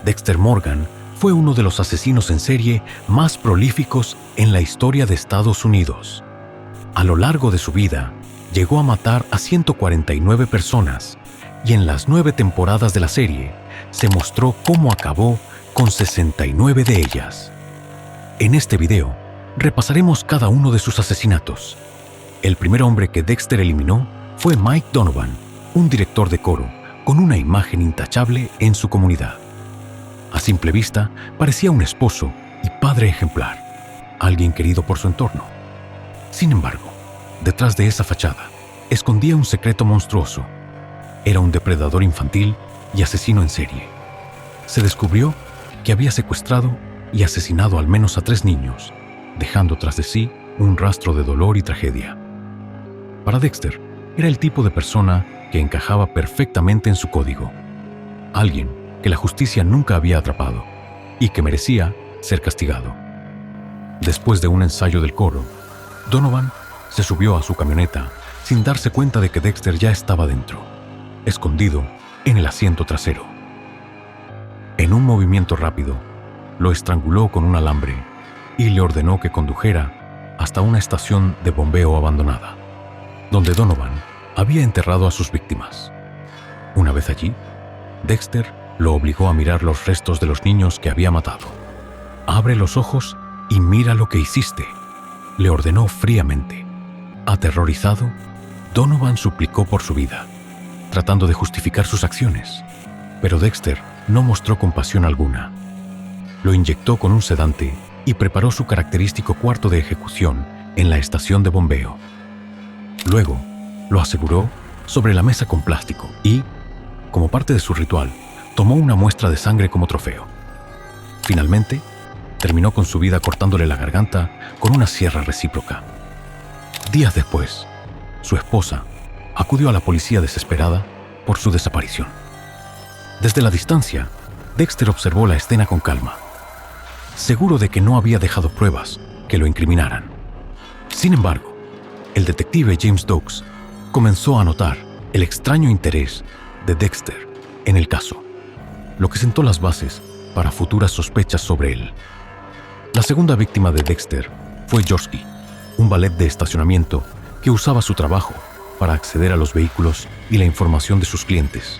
Dexter Morgan fue uno de los asesinos en serie más prolíficos en la historia de Estados Unidos. A lo largo de su vida, llegó a matar a 149 personas y en las 9 temporadas de la serie se mostró cómo acabó con 69 de ellas. En este video, repasaremos cada uno de sus asesinatos. El primer hombre que Dexter eliminó fue Mike Donovan, un director de coro con una imagen intachable en su comunidad. A simple vista, parecía un esposo y padre ejemplar, alguien querido por su entorno. Sin embargo, detrás de esa fachada, escondía un secreto monstruoso. Era un depredador infantil y asesino en serie. Se descubrió que había secuestrado y asesinado al menos a 3 niños, dejando tras de sí un rastro de dolor y tragedia. Para Dexter, era el tipo de persona que encajaba perfectamente en su código. Alguien que la justicia nunca había atrapado y que merecía ser castigado. Después de un ensayo del coro, Donovan se subió a su camioneta sin darse cuenta de que Dexter ya estaba dentro, escondido en el asiento trasero. En un movimiento rápido, lo estranguló con un alambre y le ordenó que condujera hasta una estación de bombeo abandonada, donde Donovan había enterrado a sus víctimas. Una vez allí, Dexter lo obligó a mirar los restos de los niños que había matado. «Abre los ojos y mira lo que hiciste», le ordenó fríamente. Aterrorizado, Donovan suplicó por su vida, tratando de justificar sus acciones, pero Dexter no mostró compasión alguna. Lo inyectó con un sedante y preparó su característico cuarto de ejecución en la estación de bombeo. Luego, lo aseguró sobre la mesa con plástico y, como parte de su ritual, tomó una muestra de sangre como trofeo. Finalmente, terminó con su vida cortándole la garganta con una sierra recíproca. Días después, su esposa acudió a la policía desesperada por su desaparición. Desde la distancia, Dexter observó la escena con calma, seguro de que no había dejado pruebas que lo incriminaran. Sin embargo, el detective James Doakes comenzó a notar el extraño interés de Dexter en el caso, lo que sentó las bases para futuras sospechas sobre él. La segunda víctima de Dexter fue Jorsky, un valet de estacionamiento que usaba su trabajo para acceder a los vehículos y la información de sus clientes.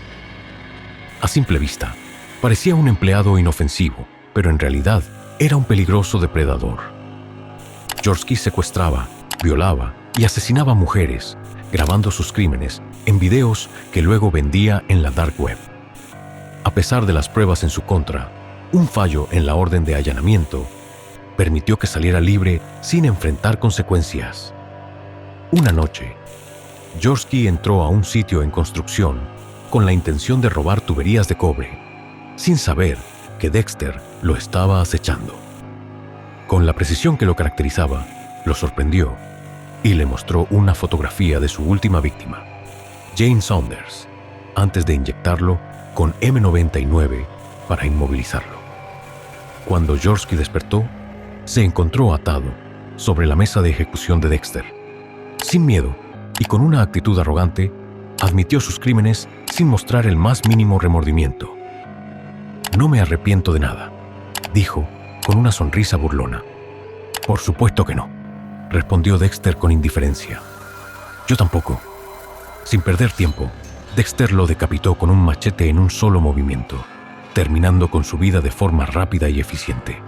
A simple vista, parecía un empleado inofensivo, pero en realidad era un peligroso depredador. Jorsky secuestraba, violaba y asesinaba mujeres, grabando sus crímenes en videos que luego vendía en la dark web. A pesar de las pruebas en su contra, un fallo en la orden de allanamiento permitió que saliera libre sin enfrentar consecuencias. Una noche, Jorsky entró a un sitio en construcción con la intención de robar tuberías de cobre, sin saber que Dexter lo estaba acechando. Con la precisión que lo caracterizaba, lo sorprendió y le mostró una fotografía de su última víctima, Jane Saunders, antes de inyectarlo con M99 para inmovilizarlo. Cuando Jorsky despertó, se encontró atado sobre la mesa de ejecución de Dexter. Sin miedo y con una actitud arrogante, admitió sus crímenes sin mostrar el más mínimo remordimiento. «No me arrepiento de nada», dijo con una sonrisa burlona. «Por supuesto que no», respondió Dexter con indiferencia. «Yo tampoco». Sin perder tiempo, Dexter lo decapitó con un machete en un solo movimiento, terminando con su vida de forma rápida y eficiente.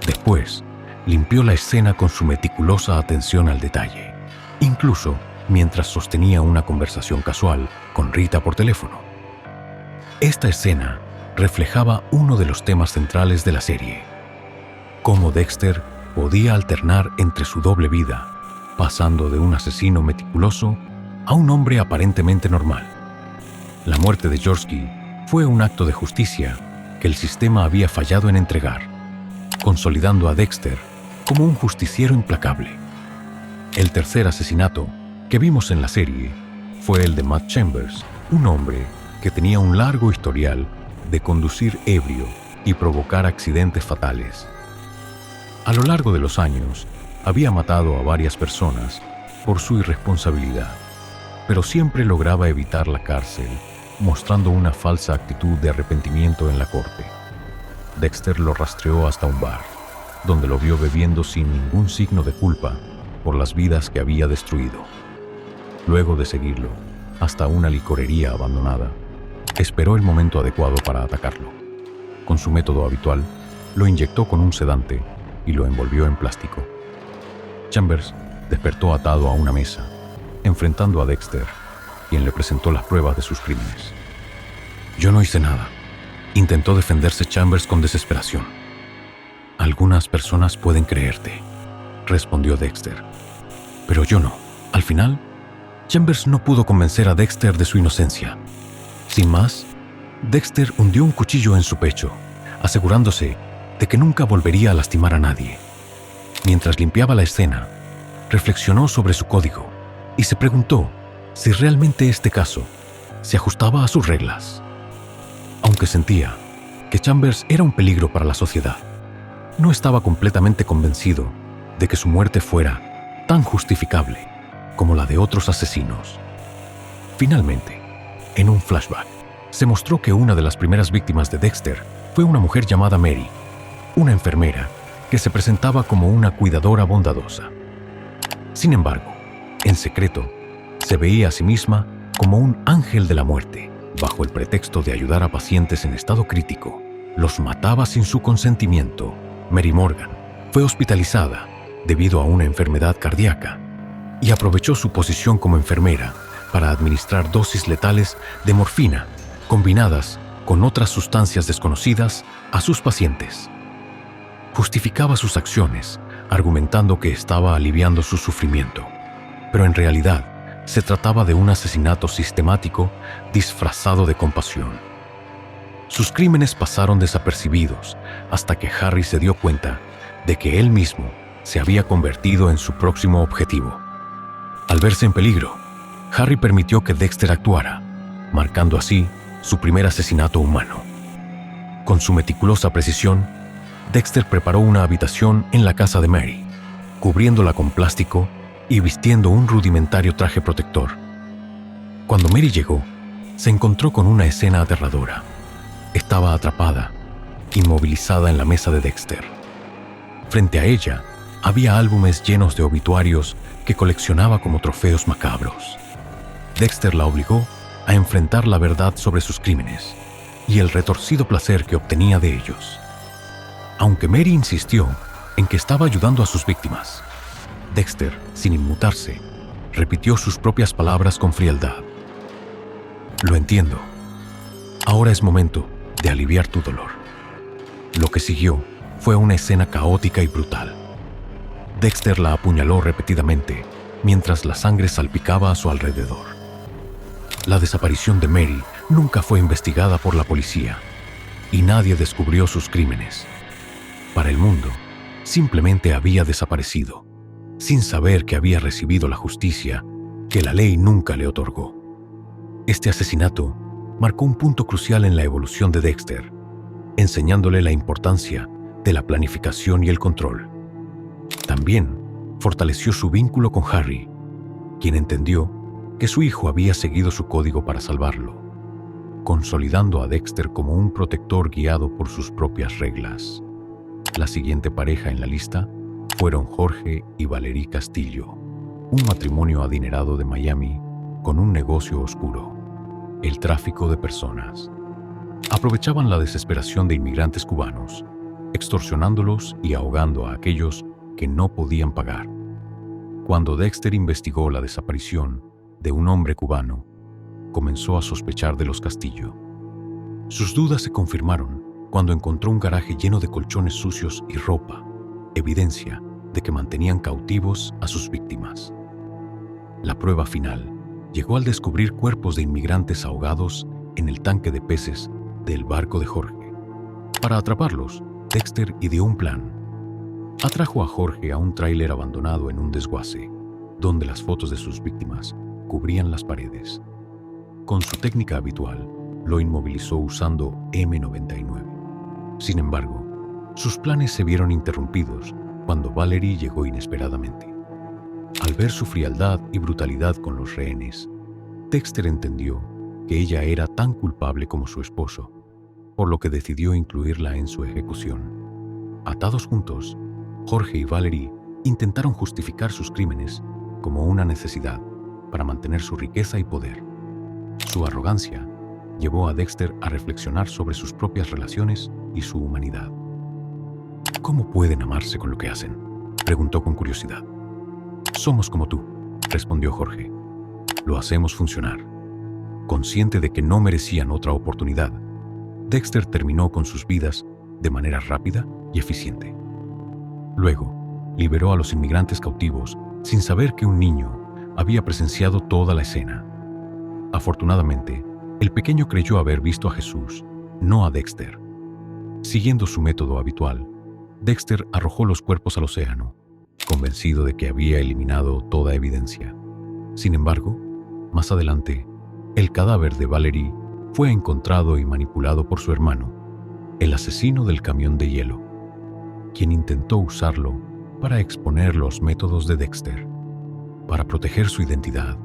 Después, limpió la escena con su meticulosa atención al detalle, incluso mientras sostenía una conversación casual con Rita por teléfono. Esta escena reflejaba uno de los temas centrales de la serie: cómo Dexter podía alternar entre su doble vida, pasando de un asesino meticuloso a un hombre aparentemente normal. La muerte de Jorsky fue un acto de justicia que el sistema había fallado en entregar, consolidando a Dexter como un justiciero implacable. El tercer asesinato que vimos en la serie fue el de Matt Chambers, un hombre que tenía un largo historial de conducir ebrio y provocar accidentes fatales. A lo largo de los años, había matado a varias personas por su irresponsabilidad, pero siempre lograba evitar la cárcel, mostrando una falsa actitud de arrepentimiento en la corte. Dexter lo rastreó hasta un bar, donde lo vio bebiendo sin ningún signo de culpa por las vidas que había destruido. Luego de seguirlo hasta una licorería abandonada, esperó el momento adecuado para atacarlo. Con su método habitual, lo inyectó con un sedante y lo envolvió en plástico. Chambers despertó atado a una mesa, enfrentando a Dexter, quien le presentó las pruebas de sus crímenes. «Yo no hice nada», intentó defenderse Chambers con desesperación. «Algunas personas pueden creerte», respondió Dexter, «pero yo no». Al final, Chambers no pudo convencer a Dexter de su inocencia. Sin más, Dexter hundió un cuchillo en su pecho, asegurándose de que nunca volvería a lastimar a nadie. Mientras limpiaba la escena, reflexionó sobre su código y se preguntó si realmente este caso se ajustaba a sus reglas. Aunque sentía que Chambers era un peligro para la sociedad, no estaba completamente convencido de que su muerte fuera tan justificable como la de otros asesinos. Finalmente, en un flashback, se mostró que una de las primeras víctimas de Dexter fue una mujer llamada Mary, una enfermera que se presentaba como una cuidadora bondadosa. Sin embargo, en secreto, se veía a sí misma como un ángel de la muerte. Bajo el pretexto de ayudar a pacientes en estado crítico, los mataba sin su consentimiento. Mary Morgan fue hospitalizada debido a una enfermedad cardíaca y aprovechó su posición como enfermera para administrar dosis letales de morfina combinadas con otras sustancias desconocidas a sus pacientes. Justificaba sus acciones argumentando que estaba aliviando su sufrimiento, pero en realidad se trataba de un asesinato sistemático disfrazado de compasión. Sus crímenes pasaron desapercibidos hasta que Harry se dio cuenta de que él mismo se había convertido en su próximo objetivo. Al verse en peligro, Harry permitió que Dexter actuara, marcando así su primer asesinato humano. Con su meticulosa precisión, Dexter preparó una habitación en la casa de Mary, cubriéndola con plástico y vistiendo un rudimentario traje protector. Cuando Mary llegó, se encontró con una escena aterradora. Estaba atrapada, inmovilizada en la mesa de Dexter. Frente a ella, había álbumes llenos de obituarios que coleccionaba como trofeos macabros. Dexter la obligó a enfrentar la verdad sobre sus crímenes y el retorcido placer que obtenía de ellos. Aunque Mary insistió en que estaba ayudando a sus víctimas, Dexter, sin inmutarse, repitió sus propias palabras con frialdad. «Lo entiendo. Ahora es momento de aliviar tu dolor». Lo que siguió fue una escena caótica y brutal. Dexter la apuñaló repetidamente mientras la sangre salpicaba a su alrededor. La desaparición de Mary nunca fue investigada por la policía y nadie descubrió sus crímenes. Para el mundo, simplemente había desaparecido, sin saber que había recibido la justicia que la ley nunca le otorgó. Este asesinato marcó un punto crucial en la evolución de Dexter, enseñándole la importancia de la planificación y el control. También fortaleció su vínculo con Harry, quien entendió que su hijo había seguido su código para salvarlo, consolidando a Dexter como un protector guiado por sus propias reglas. La siguiente pareja en la lista fueron Jorge y Valerie Castillo, un matrimonio adinerado de Miami con un negocio oscuro, el tráfico de personas. Aprovechaban la desesperación de inmigrantes cubanos, extorsionándolos y ahogando a aquellos que no podían pagar. Cuando Dexter investigó la desaparición de un hombre cubano, comenzó a sospechar de los Castillo. Sus dudas se confirmaron cuando encontró un garaje lleno de colchones sucios y ropa, evidencia de que mantenían cautivos a sus víctimas. La prueba final llegó al descubrir cuerpos de inmigrantes ahogados en el tanque de peces del barco de Jorge. Para atraparlos, Dexter ideó un plan. Atrajo a Jorge a un tráiler abandonado en un desguace, donde las fotos de sus víctimas cubrían las paredes. Con su técnica habitual, lo inmovilizó usando M99. Sin embargo, sus planes se vieron interrumpidos cuando Valerie llegó inesperadamente. Al ver su frialdad y brutalidad con los rehenes, Dexter entendió que ella era tan culpable como su esposo, por lo que decidió incluirla en su ejecución. Atados juntos, Jorge y Valerie intentaron justificar sus crímenes como una necesidad para mantener su riqueza y poder. Su arrogancia llevó a Dexter a reflexionar sobre sus propias relaciones y su humanidad. ¿Cómo pueden amarse con lo que hacen?, preguntó con curiosidad. Somos como tú, respondió Jorge. Lo hacemos funcionar. Consciente de que no merecían otra oportunidad, Dexter terminó con sus vidas de manera rápida y eficiente. Luego, liberó a los inmigrantes cautivos sin saber que un niño había presenciado toda la escena. Afortunadamente, el pequeño creyó haber visto a Jesús, no a Dexter. Siguiendo su método habitual, Dexter arrojó los cuerpos al océano, convencido de que había eliminado toda evidencia. Sin embargo, más adelante, el cadáver de Valerie fue encontrado y manipulado por su hermano, el asesino del camión de hielo, quien intentó usarlo para exponer los métodos de Dexter. Para proteger su identidad,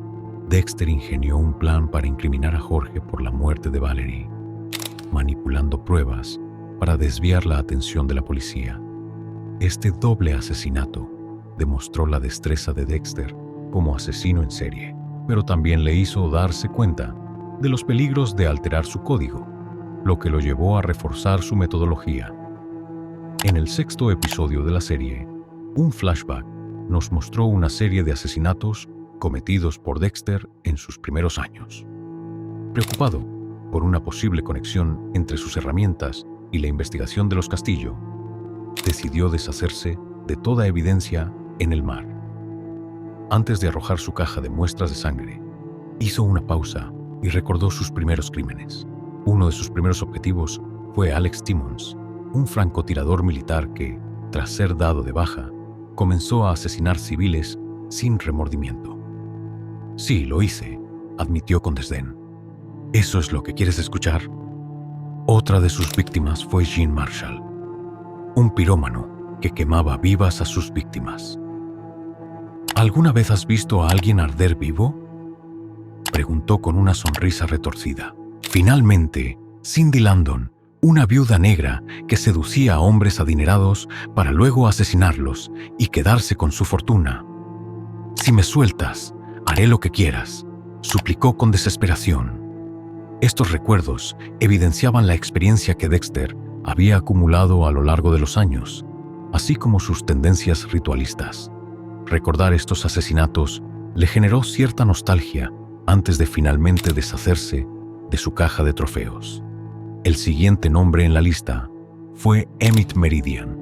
Dexter ingenió un plan para incriminar a Jorge por la muerte de Valerie, manipulando pruebas para desviar la atención de la policía. Este doble asesinato demostró la destreza de Dexter como asesino en serie, pero también le hizo darse cuenta de los peligros de alterar su código, lo que lo llevó a reforzar su metodología. En el 6º episodio de la serie, un flashback nos mostró una serie de asesinatos cometidos por Dexter en sus primeros años. Preocupado por una posible conexión entre sus herramientas y la investigación de los Castillo, decidió deshacerse de toda evidencia en el mar. Antes de arrojar su caja de muestras de sangre, hizo una pausa y recordó sus primeros crímenes. Uno de sus primeros objetivos fue Alex Timmons, un francotirador militar que, tras ser dado de baja, comenzó a asesinar civiles sin remordimiento. Sí, lo hice, admitió con desdén. ¿Eso es lo que quieres escuchar? Otra de sus víctimas fue Jean Marshall, un pirómano que quemaba vivas a sus víctimas. ¿Alguna vez has visto a alguien arder vivo?, preguntó con una sonrisa retorcida. Finalmente, Cindy Landon, una viuda negra que seducía a hombres adinerados para luego asesinarlos y quedarse con su fortuna. Si me sueltas, haré lo que quieras, suplicó con desesperación. Estos recuerdos evidenciaban la experiencia que Dexter había acumulado a lo largo de los años, así como sus tendencias ritualistas. Recordar estos asesinatos le generó cierta nostalgia antes de finalmente deshacerse de su caja de trofeos. El siguiente nombre en la lista fue Emmett Meridian,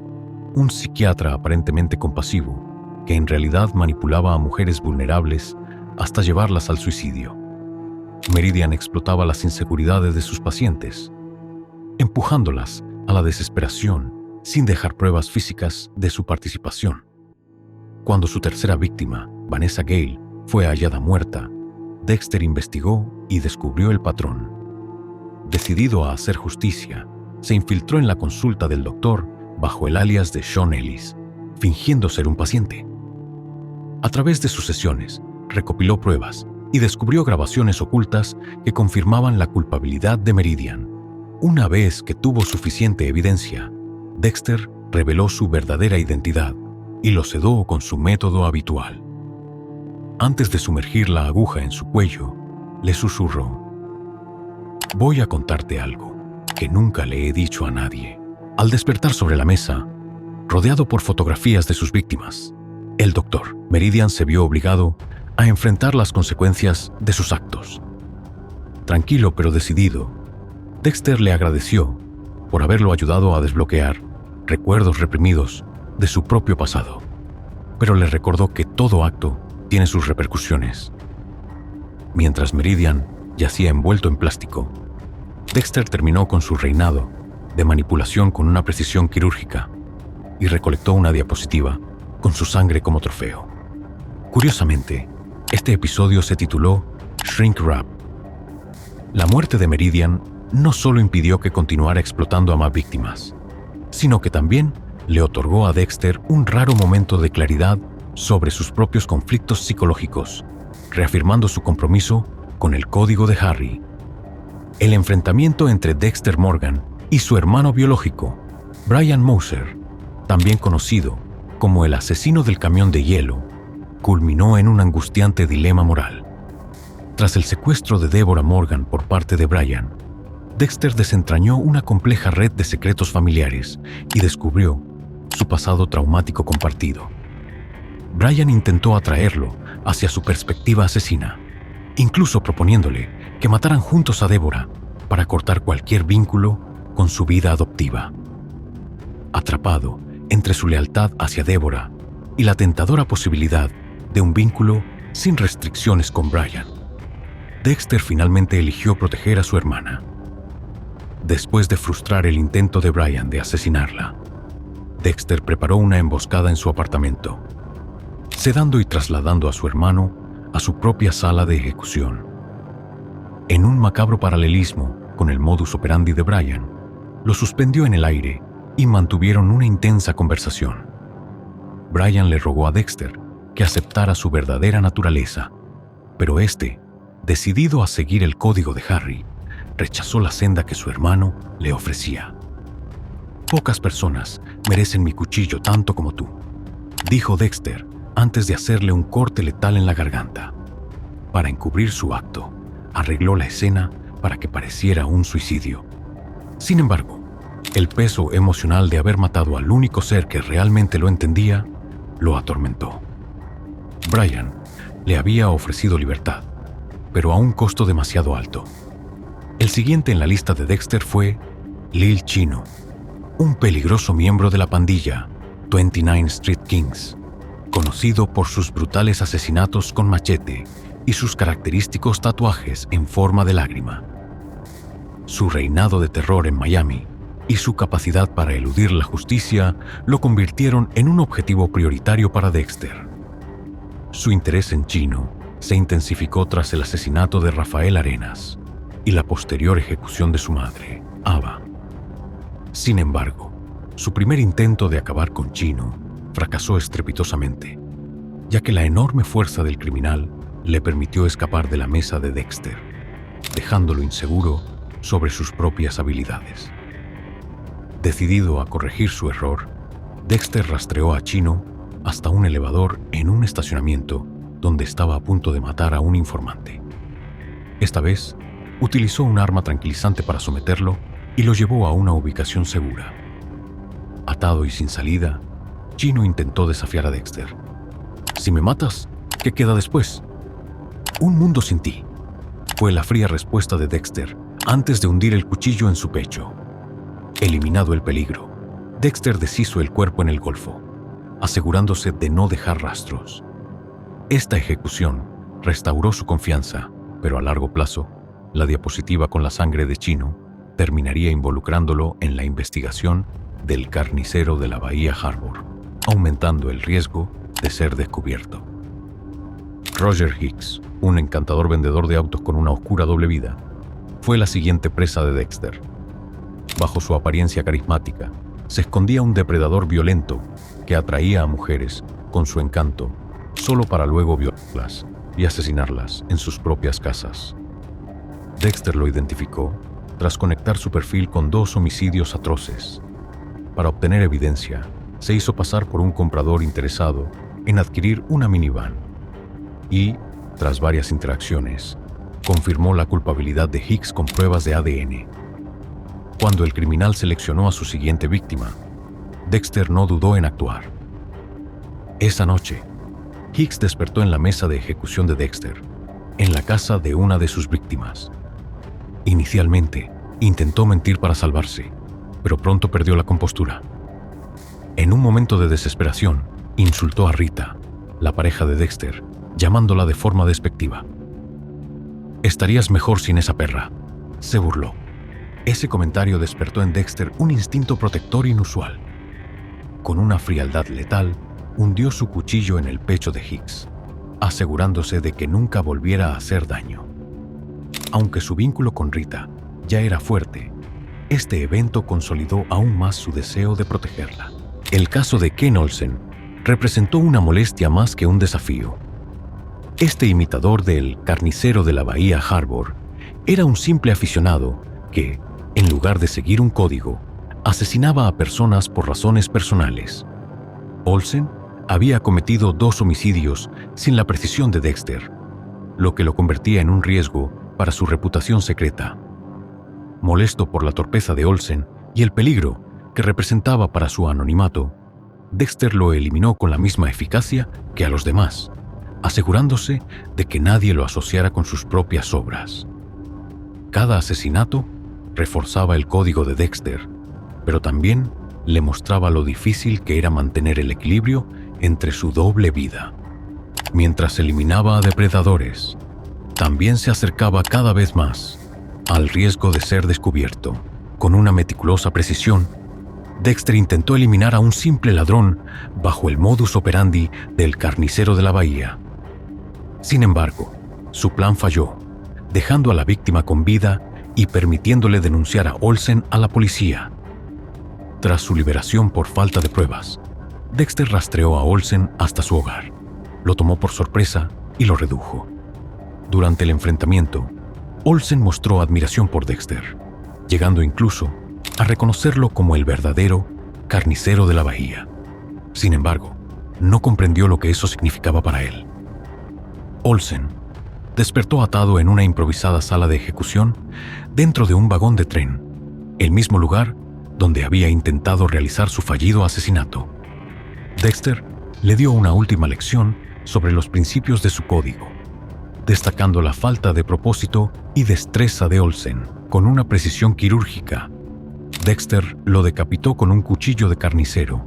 un psiquiatra aparentemente compasivo que en realidad manipulaba a mujeres vulnerables hasta llevarlas al suicidio. Meridian explotaba las inseguridades de sus pacientes, empujándolas a la desesperación sin dejar pruebas físicas de su participación. Cuando su tercera víctima, Vanessa Gale, fue hallada muerta, Dexter investigó y descubrió el patrón. Decidido a hacer justicia, se infiltró en la consulta del doctor bajo el alias de Sean Ellis, fingiendo ser un paciente. A través de sus sesiones, recopiló pruebas y descubrió grabaciones ocultas que confirmaban la culpabilidad de Meridian. Una vez que tuvo suficiente evidencia, Dexter reveló su verdadera identidad y lo sedó con su método habitual. Antes de sumergir la aguja en su cuello, le susurró: «Voy a contarte algo que nunca le he dicho a nadie». Al despertar sobre la mesa, rodeado por fotografías de sus víctimas, el doctor Meridian se vio obligado a enfrentar las consecuencias de sus actos. Tranquilo pero decidido, Dexter le agradeció por haberlo ayudado a desbloquear recuerdos reprimidos de su propio pasado, pero le recordó que todo acto tiene sus repercusiones. Mientras Meridian yacía envuelto en plástico, Dexter terminó con su reinado de manipulación con una precisión quirúrgica y recolectó una diapositiva con su sangre como trofeo. Curiosamente, este episodio se tituló Shrink Wrap. La muerte de Meridian no solo impidió que continuara explotando a más víctimas, sino que también le otorgó a Dexter un raro momento de claridad sobre sus propios conflictos psicológicos, reafirmando su compromiso con el código de Harry. El enfrentamiento entre Dexter Morgan y su hermano biológico, Brian Moser, también conocido como el asesino del camión de hielo, culminó en un angustiante dilema moral. Tras el secuestro de Deborah Morgan por parte de Brian, Dexter desentrañó una compleja red de secretos familiares y descubrió su pasado traumático compartido. Brian intentó atraerlo hacia su perspectiva asesina, incluso proponiéndole que mataran juntos a Deborah para cortar cualquier vínculo con su vida adoptiva. Atrapado entre su lealtad hacia Deborah y la tentadora posibilidad de un vínculo sin restricciones con Brian, Dexter finalmente eligió proteger a su hermana. Después de frustrar el intento de Brian de asesinarla, Dexter preparó una emboscada en su apartamento, sedando y trasladando a su hermano a su propia sala de ejecución. En un macabro paralelismo con el modus operandi de Brian, lo suspendió en el aire y mantuvieron una intensa conversación. Brian le rogó a Dexter que aceptara su verdadera naturaleza, pero este, decidido a seguir el código de Harry, rechazó la senda que su hermano le ofrecía. «Pocas personas merecen mi cuchillo tanto como tú», dijo Dexter antes de hacerle un corte letal en la garganta. Para encubrir su acto, arregló la escena para que pareciera un suicidio. Sin embargo, el peso emocional de haber matado al único ser que realmente lo entendía lo atormentó. Brian le había ofrecido libertad, pero a un costo demasiado alto. El siguiente en la lista de Dexter fue Lil Chino, un peligroso miembro de la pandilla 29 Street Kings, conocido por sus brutales asesinatos con machete y sus característicos tatuajes en forma de lágrima. Su reinado de terror en Miami y su capacidad para eludir la justicia lo convirtieron en un objetivo prioritario para Dexter. Su interés en Chino se intensificó tras el asesinato de Rafael Arenas y la posterior ejecución de su madre, Ava. Sin embargo, su primer intento de acabar con Chino fracasó estrepitosamente, ya que la enorme fuerza del criminal le permitió escapar de la mesa de Dexter, dejándolo inseguro sobre sus propias habilidades. Decidido a corregir su error, Dexter rastreó a Chino hasta un elevador en un estacionamiento donde estaba a punto de matar a un informante. Esta vez, utilizó un arma tranquilizante para someterlo y lo llevó a una ubicación segura. Atado y sin salida, Chino intentó desafiar a Dexter. «Si me matas, ¿qué queda después?» «Un mundo sin ti», fue la fría respuesta de Dexter antes de hundir el cuchillo en su pecho. Eliminado el peligro, Dexter deshizo el cuerpo en el golfo, asegurándose de no dejar rastros. Esta ejecución restauró su confianza, pero a largo plazo, la diapositiva con la sangre de Chino terminaría involucrándolo en la investigación del carnicero de la Bahía Harbor, aumentando el riesgo de ser descubierto. Roger Hicks, un encantador vendedor de autos con una oscura doble vida, fue la siguiente presa de Dexter. Bajo su apariencia carismática, se escondía un depredador violento que atraía a mujeres con su encanto solo para luego violarlas y asesinarlas en sus propias casas. Dexter lo identificó tras conectar su perfil con 2 homicidios atroces. Para obtener evidencia, se hizo pasar por un comprador interesado en adquirir una minivan y, tras varias interacciones, confirmó la culpabilidad de Hicks con pruebas de ADN. Cuando el criminal seleccionó a su siguiente víctima, Dexter no dudó en actuar. Esa noche, Hicks despertó en la mesa de ejecución de Dexter, en la casa de una de sus víctimas. Inicialmente, intentó mentir para salvarse, pero pronto perdió la compostura. En un momento de desesperación, insultó a Rita, la pareja de Dexter, llamándola de forma despectiva. «Estarías mejor sin esa perra», se burló. Ese comentario despertó en Dexter un instinto protector inusual. Con una frialdad letal, hundió su cuchillo en el pecho de Hicks, asegurándose de que nunca volviera a hacer daño. Aunque su vínculo con Rita ya era fuerte, este evento consolidó aún más su deseo de protegerla. El caso de Ken Olsen representó una molestia más que un desafío. Este imitador del carnicero de la Bahía Harbor era un simple aficionado que, En lugar de seguir un código, asesinaba a personas por razones personales. Olsen había cometido 2 homicidios sin la precisión de Dexter, lo que lo convertía en un riesgo para su reputación secreta. Molesto por la torpeza de Olsen y el peligro que representaba para su anonimato, Dexter lo eliminó con la misma eficacia que a los demás, asegurándose de que nadie lo asociara con sus propias obras. Cada asesinato reforzaba el código de Dexter, pero también le mostraba lo difícil que era mantener el equilibrio entre su doble vida. Mientras eliminaba a depredadores, también se acercaba cada vez más al riesgo de ser descubierto. Con una meticulosa precisión, Dexter intentó eliminar a un simple ladrón bajo el modus operandi del carnicero de la bahía. Sin embargo, su plan falló, dejando a la víctima con vida y permitiéndole denunciar a Olsen a la policía. Tras su liberación por falta de pruebas, Dexter rastreó a Olsen hasta su hogar, lo tomó por sorpresa y lo redujo. Durante el enfrentamiento, Olsen mostró admiración por Dexter, llegando incluso a reconocerlo como el verdadero carnicero de la bahía. Sin embargo, no comprendió lo que eso significaba para él. Olsen despertó atado en una improvisada sala de ejecución dentro de un vagón de tren, el mismo lugar donde había intentado realizar su fallido asesinato. Dexter le dio una última lección sobre los principios de su código, destacando la falta de propósito y destreza de Olsen. Con una precisión quirúrgica, Dexter lo decapitó con un cuchillo de carnicero,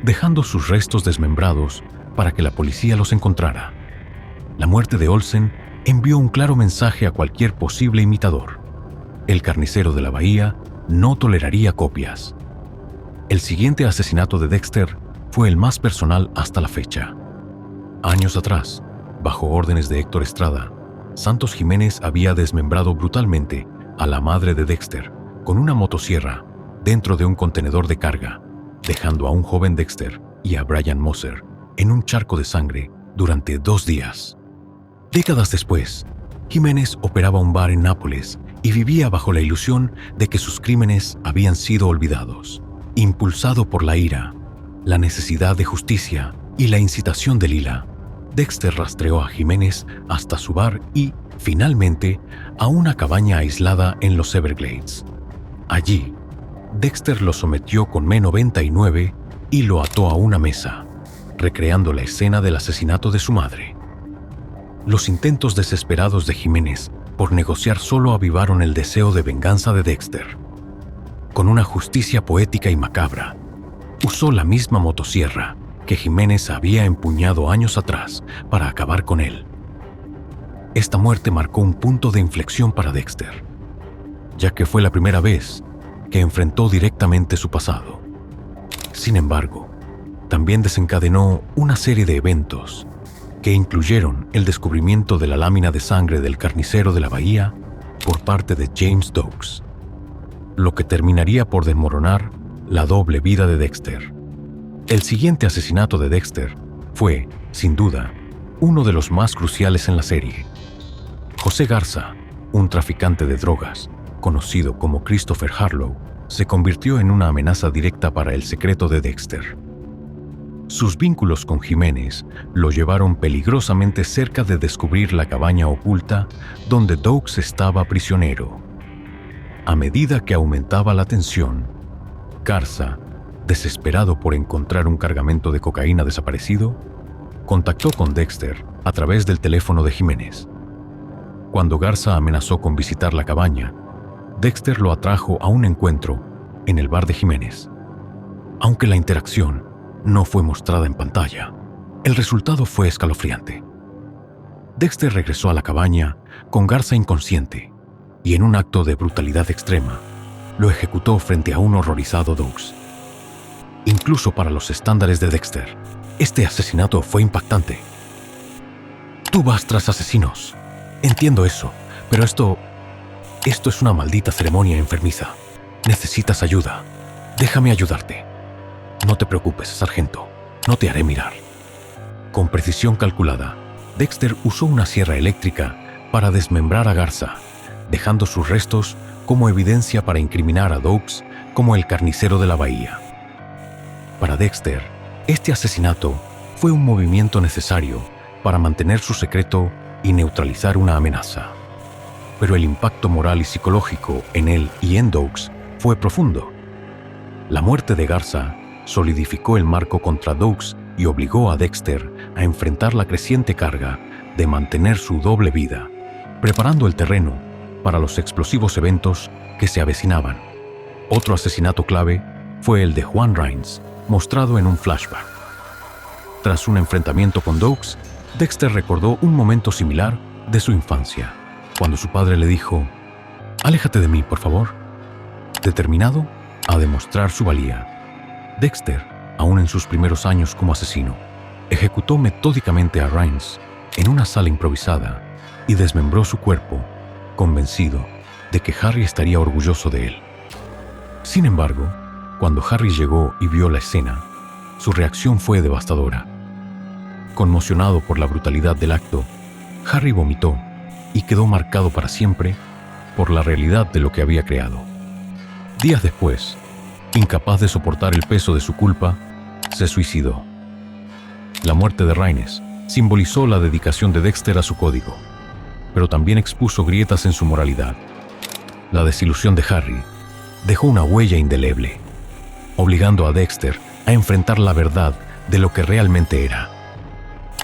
dejando sus restos desmembrados para que la policía los encontrara. La muerte de Olsen envió un claro mensaje a cualquier posible imitador. El carnicero de la bahía no toleraría copias. El siguiente asesinato de Dexter fue el más personal hasta la fecha. Años atrás, bajo órdenes de Héctor Estrada, Santos Jiménez había desmembrado brutalmente a la madre de Dexter con una motosierra dentro de un contenedor de carga, dejando a un joven Dexter y a Brian Moser en un charco de sangre durante 2 días. Décadas después, Jiménez operaba un bar en Nápoles y vivía bajo la ilusión de que sus crímenes habían sido olvidados. Impulsado por la ira, la necesidad de justicia y la incitación de Lila, Dexter rastreó a Jiménez hasta su bar y, finalmente, a una cabaña aislada en los Everglades. Allí, Dexter lo sometió con M99 y lo ató a una mesa, recreando la escena del asesinato de su madre. Los intentos desesperados de Jiménez por negociar solo avivaron el deseo de venganza de Dexter. Con una justicia poética y macabra, usó la misma motosierra que Jiménez había empuñado años atrás para acabar con él. Esta muerte marcó un punto de inflexión para Dexter, ya que fue la primera vez que enfrentó directamente su pasado. Sin embargo, también desencadenó una serie de eventos que incluyeron el descubrimiento de la lámina de sangre del carnicero de la bahía por parte de James Doakes, lo que terminaría por desmoronar la doble vida de Dexter. El siguiente asesinato de Dexter fue, sin duda, uno de los más cruciales en la serie. José Garza, un traficante de drogas, conocido como Christopher Harlow, se convirtió en una amenaza directa para el secreto de Dexter. Sus vínculos con Jiménez lo llevaron peligrosamente cerca de descubrir la cabaña oculta donde Doakes estaba prisionero. A medida que aumentaba la tensión, Garza, desesperado por encontrar un cargamento de cocaína desaparecido, contactó con Dexter a través del teléfono de Jiménez. Cuando Garza amenazó con visitar la cabaña, Dexter lo atrajo a un encuentro en el bar de Jiménez. Aunque la interacción no fue mostrada en pantalla, el resultado fue escalofriante. Dexter regresó a la cabaña con Garza inconsciente y, en un acto de brutalidad extrema, lo ejecutó frente a un horrorizado Doakes. Incluso para los estándares de Dexter, este asesinato fue impactante. Tú vas tras asesinos. Entiendo eso, pero esto es una maldita ceremonia enfermiza. Necesitas ayuda. Déjame ayudarte. No te preocupes, sargento. No te haré mirar. Con precisión calculada, Dexter usó una sierra eléctrica para desmembrar a Garza, dejando sus restos como evidencia para incriminar a Doakes como el carnicero de la bahía. Para Dexter, este asesinato fue un movimiento necesario para mantener su secreto y neutralizar una amenaza. Pero el impacto moral y psicológico en él y en Doakes fue profundo. La muerte de Garza solidificó el marco contra Doakes y obligó a Dexter a enfrentar la creciente carga de mantener su doble vida, preparando el terreno para los explosivos eventos que se avecinaban. Otro asesinato clave fue el de Juan Rains, mostrado en un flashback. Tras un enfrentamiento con Doakes, Dexter recordó un momento similar de su infancia, cuando su padre le dijo: «Aléjate de mí, por favor». Determinado a demostrar su valía, Dexter, aún en sus primeros años como asesino, ejecutó metódicamente a Rains en una sala improvisada y desmembró su cuerpo, convencido de que Harry estaría orgulloso de él. Sin embargo, cuando Harry llegó y vio la escena, su reacción fue devastadora. Conmocionado por la brutalidad del acto, Harry vomitó y quedó marcado para siempre por la realidad de lo que había creado. Días después, incapaz de soportar el peso de su culpa, se suicidó. La muerte de Raines simbolizó la dedicación de Dexter a su código, pero también expuso grietas en su moralidad. La desilusión de Harry dejó una huella indeleble, obligando a Dexter a enfrentar la verdad de lo que realmente era: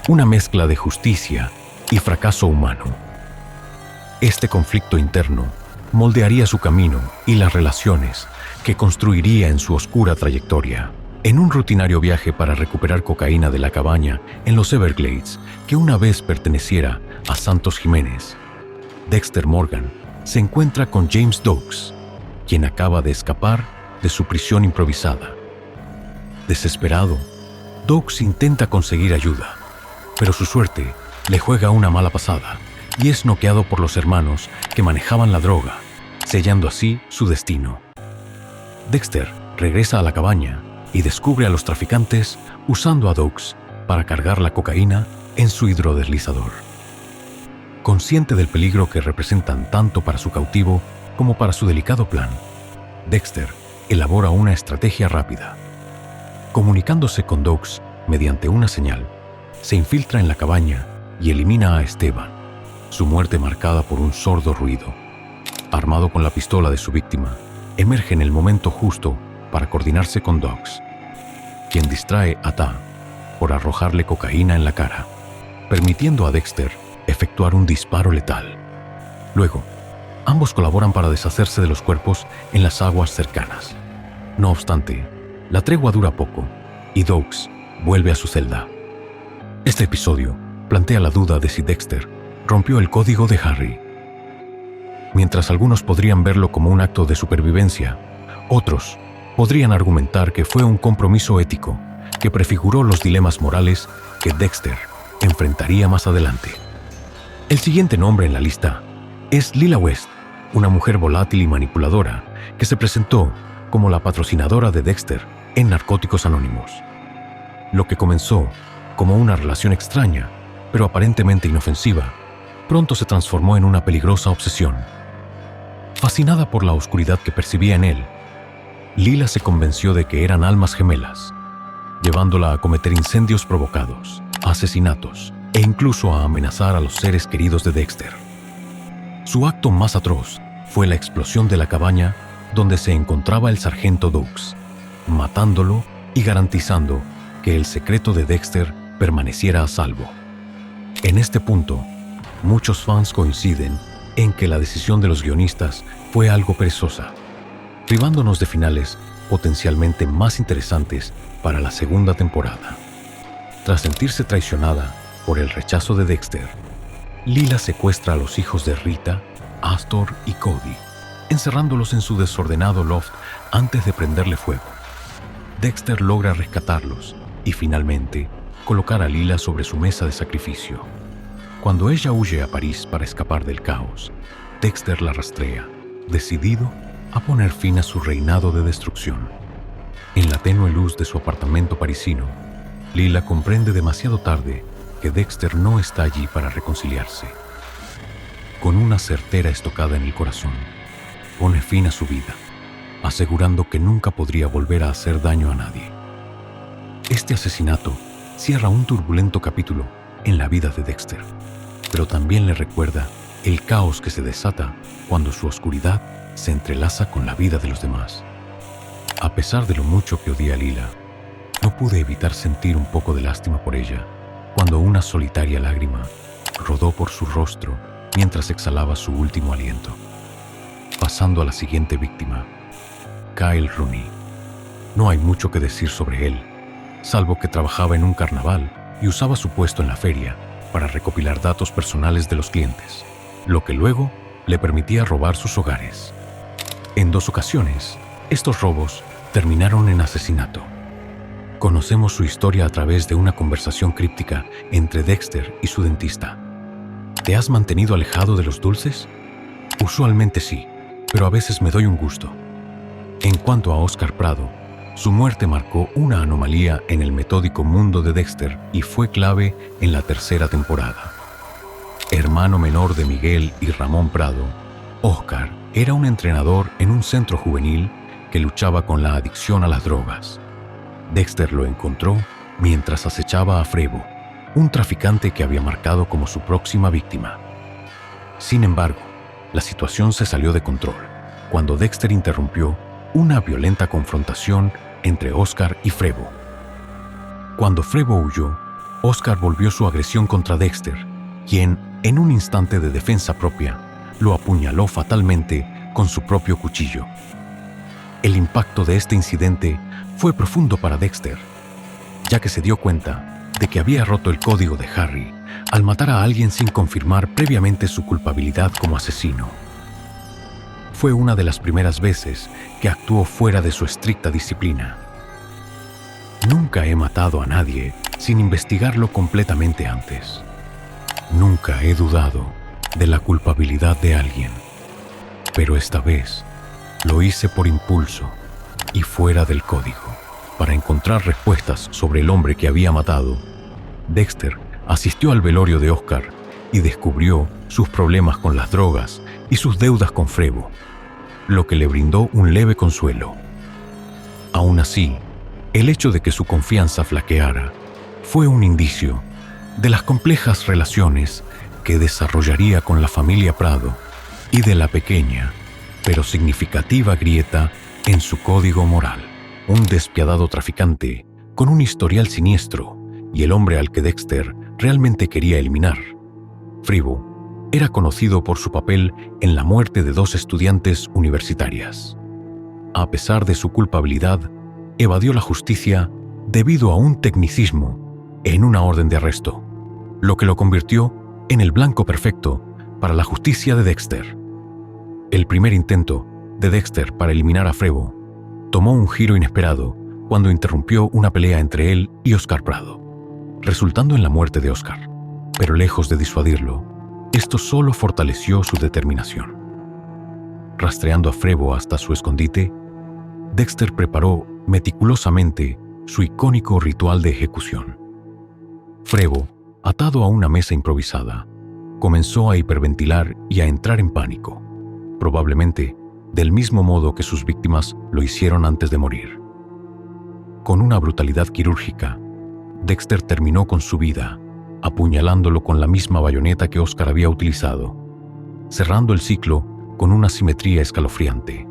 una mezcla de justicia y fracaso humano. Este conflicto interno moldearía su camino y las relaciones que construiría en su oscura trayectoria. En un rutinario viaje para recuperar cocaína de la cabaña en los Everglades que una vez perteneciera a Santos Jiménez, Dexter Morgan se encuentra con James Doakes, quien acaba de escapar de su prisión improvisada. Desesperado, Doakes intenta conseguir ayuda, pero su suerte le juega una mala pasada y es noqueado por los hermanos que manejaban la droga, sellando así su destino. Dexter regresa a la cabaña y descubre a los traficantes usando a Doakes para cargar la cocaína en su hidrodeslizador. Consciente del peligro que representan tanto para su cautivo como para su delicado plan, Dexter elabora una estrategia rápida. Comunicándose con Doakes mediante una señal, se infiltra en la cabaña y elimina a Esteban, su muerte marcada por un sordo ruido. Armado con la pistola de su víctima, emerge en el momento justo para coordinarse con Doakes, quien distrae a Ta por arrojarle cocaína en la cara, permitiendo a Dexter efectuar un disparo letal. Luego, ambos colaboran para deshacerse de los cuerpos en las aguas cercanas. No obstante, la tregua dura poco y Doakes vuelve a su celda. Este episodio plantea la duda de si Dexter rompió el código de Harry. Mientras algunos podrían verlo como un acto de supervivencia, otros podrían argumentar que fue un compromiso ético que prefiguró los dilemas morales que Dexter enfrentaría más adelante. El siguiente nombre en la lista es Lila West, una mujer volátil y manipuladora que se presentó como la patrocinadora de Dexter en Narcóticos Anónimos. Lo que comenzó como una relación extraña, pero aparentemente inofensiva, pronto se transformó en una peligrosa obsesión. Fascinada por la oscuridad que percibía en él, Lila se convenció de que eran almas gemelas, llevándola a cometer incendios provocados, asesinatos e incluso a amenazar a los seres queridos de Dexter. Su acto más atroz fue la explosión de la cabaña donde se encontraba el sargento Doakes, matándolo y garantizando que el secreto de Dexter permaneciera a salvo. En este punto, muchos fans coinciden en que la decisión de los guionistas fue algo perezosa, privándonos de finales potencialmente más interesantes para la segunda temporada. Tras sentirse traicionada por el rechazo de Dexter, Lila secuestra a los hijos de Rita, Astor y Cody, encerrándolos en su desordenado loft antes de prenderle fuego. Dexter logra rescatarlos y finalmente colocar a Lila sobre su mesa de sacrificio. Cuando ella huye a París para escapar del caos, Dexter la rastrea, decidido a poner fin a su reinado de destrucción. En la tenue luz de su apartamento parisino, Lila comprende demasiado tarde que Dexter no está allí para reconciliarse. Con una certera estocada en el corazón, pone fin a su vida, asegurando que nunca podría volver a hacer daño a nadie. Este asesinato cierra un turbulento capítulo en la vida de Dexter, pero también le recuerda el caos que se desata cuando su oscuridad se entrelaza con la vida de los demás. A pesar de lo mucho que odié a Lila, no pude evitar sentir un poco de lástima por ella cuando una solitaria lágrima rodó por su rostro mientras exhalaba su último aliento. Pasando a la siguiente víctima, Kyle Rooney. No hay mucho que decir sobre él, salvo que trabajaba en un carnaval y usaba su puesto en la feria para recopilar datos personales de los clientes, lo que luego le permitía robar sus hogares. En 2 ocasiones, estos robos terminaron en asesinato. Conocemos su historia a través de una conversación críptica entre Dexter y su dentista. ¿Te has mantenido alejado de los dulces? Usualmente sí, pero a veces me doy un gusto. En cuanto a Oscar Prado, su muerte marcó una anomalía en el metódico mundo de Dexter y fue clave en la 3ª temporada. Hermano menor de Miguel y Ramón Prado, Oscar era un entrenador en un centro juvenil que luchaba con la adicción a las drogas. Dexter lo encontró mientras acechaba a Frevo, un traficante que había marcado como su próxima víctima. Sin embargo, la situación se salió de control cuando Dexter interrumpió una violenta confrontación entre Oscar y Frevo. Cuando Frevo huyó, Oscar volvió su agresión contra Dexter, quien, en un instante de defensa propia, lo apuñaló fatalmente con su propio cuchillo. El impacto de este incidente fue profundo para Dexter, ya que se dio cuenta de que había roto el código de Harry al matar a alguien sin confirmar previamente su culpabilidad como asesino. Fue una de las primeras veces que actuó fuera de su estricta disciplina. Nunca he matado a nadie sin investigarlo completamente antes. Nunca he dudado de la culpabilidad de alguien, pero esta vez lo hice por impulso y fuera del código. Para encontrar respuestas sobre el hombre que había matado, Dexter asistió al velorio de Oscar y descubrió sus problemas con las drogas y sus deudas con Frevo, lo que le brindó un leve consuelo. Aún así, el hecho de que su confianza flaqueara fue un indicio de las complejas relaciones que desarrollaría con la familia Prado y de la pequeña, pero significativa grieta en su código moral. Un despiadado traficante con un historial siniestro y el hombre al que Dexter realmente quería eliminar. Frevo era conocido por su papel en la muerte de 2 estudiantes universitarias. A pesar de su culpabilidad, evadió la justicia debido a un tecnicismo en una orden de arresto, lo que lo convirtió en el blanco perfecto para la justicia de Dexter. El primer intento de Dexter para eliminar a Frevo tomó un giro inesperado cuando interrumpió una pelea entre él y Oscar Prado, resultando en la muerte de Oscar. Pero lejos de disuadirlo, esto solo fortaleció su determinación. Rastreando a Frevo hasta su escondite, Dexter preparó meticulosamente su icónico ritual de ejecución. Frevo, atado a una mesa improvisada, comenzó a hiperventilar y a entrar en pánico, probablemente del mismo modo que sus víctimas lo hicieron antes de morir. Con una brutalidad quirúrgica, Dexter terminó con su vida, apuñalándolo con la misma bayoneta que Oscar había utilizado, cerrando el ciclo con una simetría escalofriante.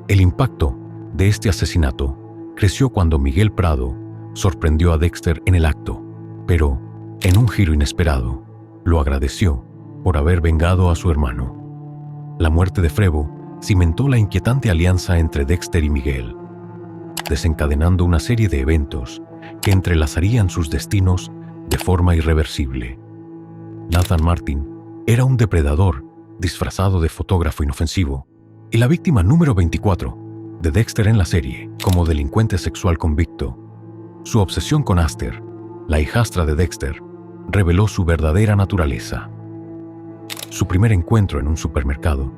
El impacto de este asesinato creció cuando Miguel Prado sorprendió a Dexter en el acto, pero, en un giro inesperado, lo agradeció por haber vengado a su hermano. La muerte de Frevo cimentó la inquietante alianza entre Dexter y Miguel, desencadenando una serie de eventos que entrelazarían sus destinos de forma irreversible. Nathan Martin era un depredador disfrazado de fotógrafo inofensivo y la víctima número 24 de Dexter en la serie como delincuente sexual convicto. Su obsesión con Aster, la hijastra de Dexter, reveló su verdadera naturaleza. Su primer encuentro en un supermercado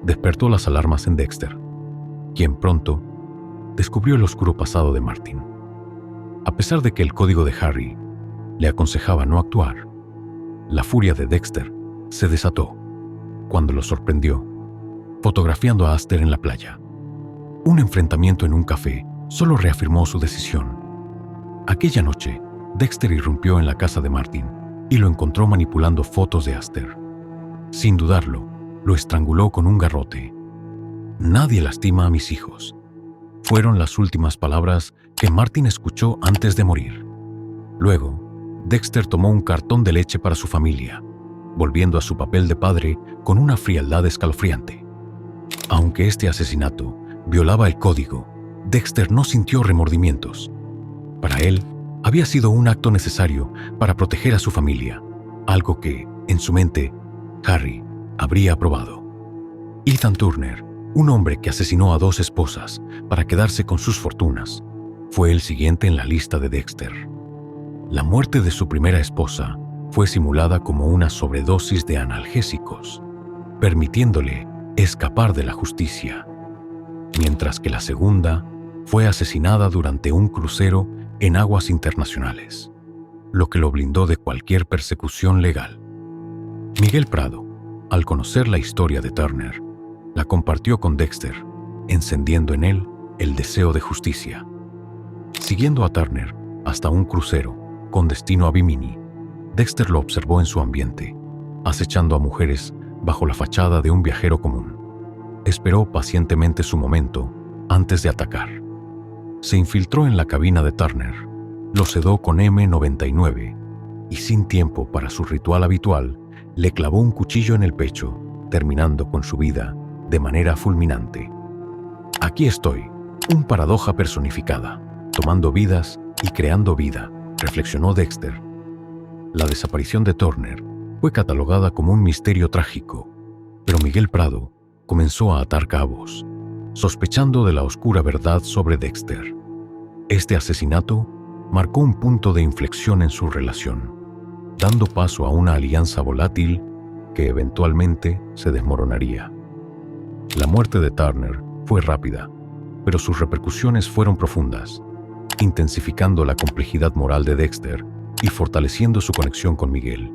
despertó las alarmas en Dexter, quien pronto descubrió el oscuro pasado de Martin. A pesar de que el código de Harry le aconsejaba no actuar, la furia de Dexter se desató cuando lo sorprendió fotografiando a Aster en la playa. Un enfrentamiento en un café solo reafirmó su decisión. Aquella noche, Dexter irrumpió en la casa de Martin y lo encontró manipulando fotos de Aster. Sin dudarlo, lo estranguló con un garrote. «Nadie lastima a mis hijos», fueron las últimas palabras que Martin escuchó antes de morir. Luego, Dexter tomó un cartón de leche para su familia, volviendo a su papel de padre con una frialdad escalofriante. Aunque este asesinato violaba el código, Dexter no sintió remordimientos. Para él, había sido un acto necesario para proteger a su familia, algo que, en su mente, Harry habría aprobado. Ethan Turner, un hombre que asesinó a 2 esposas para quedarse con sus fortunas, fue el siguiente en la lista de Dexter. La muerte de su primera esposa fue simulada como una sobredosis de analgésicos, permitiéndole escapar de la justicia, mientras que la segunda fue asesinada durante un crucero en aguas internacionales, lo que lo blindó de cualquier persecución legal. Miguel Prado, al conocer la historia de Turner, la compartió con Dexter, encendiendo en él el deseo de justicia. Siguiendo a Turner hasta un crucero con destino a Bimini, Dexter lo observó en su ambiente, acechando a mujeres bajo la fachada de un viajero común. Esperó pacientemente su momento antes de atacar. Se infiltró en la cabina de Turner, lo sedó con M99 y, sin tiempo para su ritual habitual, le clavó un cuchillo en el pecho, terminando con su vida de manera fulminante. «Aquí estoy, un paradoja personificada, tomando vidas y creando vida», reflexionó Dexter. La desaparición de Turner fue catalogada como un misterio trágico, pero Miguel Prado comenzó a atar cabos, sospechando de la oscura verdad sobre Dexter. Este asesinato marcó un punto de inflexión en su relación, dando paso a una alianza volátil que eventualmente se desmoronaría. La muerte de Turner fue rápida, pero sus repercusiones fueron profundas, intensificando la complejidad moral de Dexter y fortaleciendo su conexión con Miguel.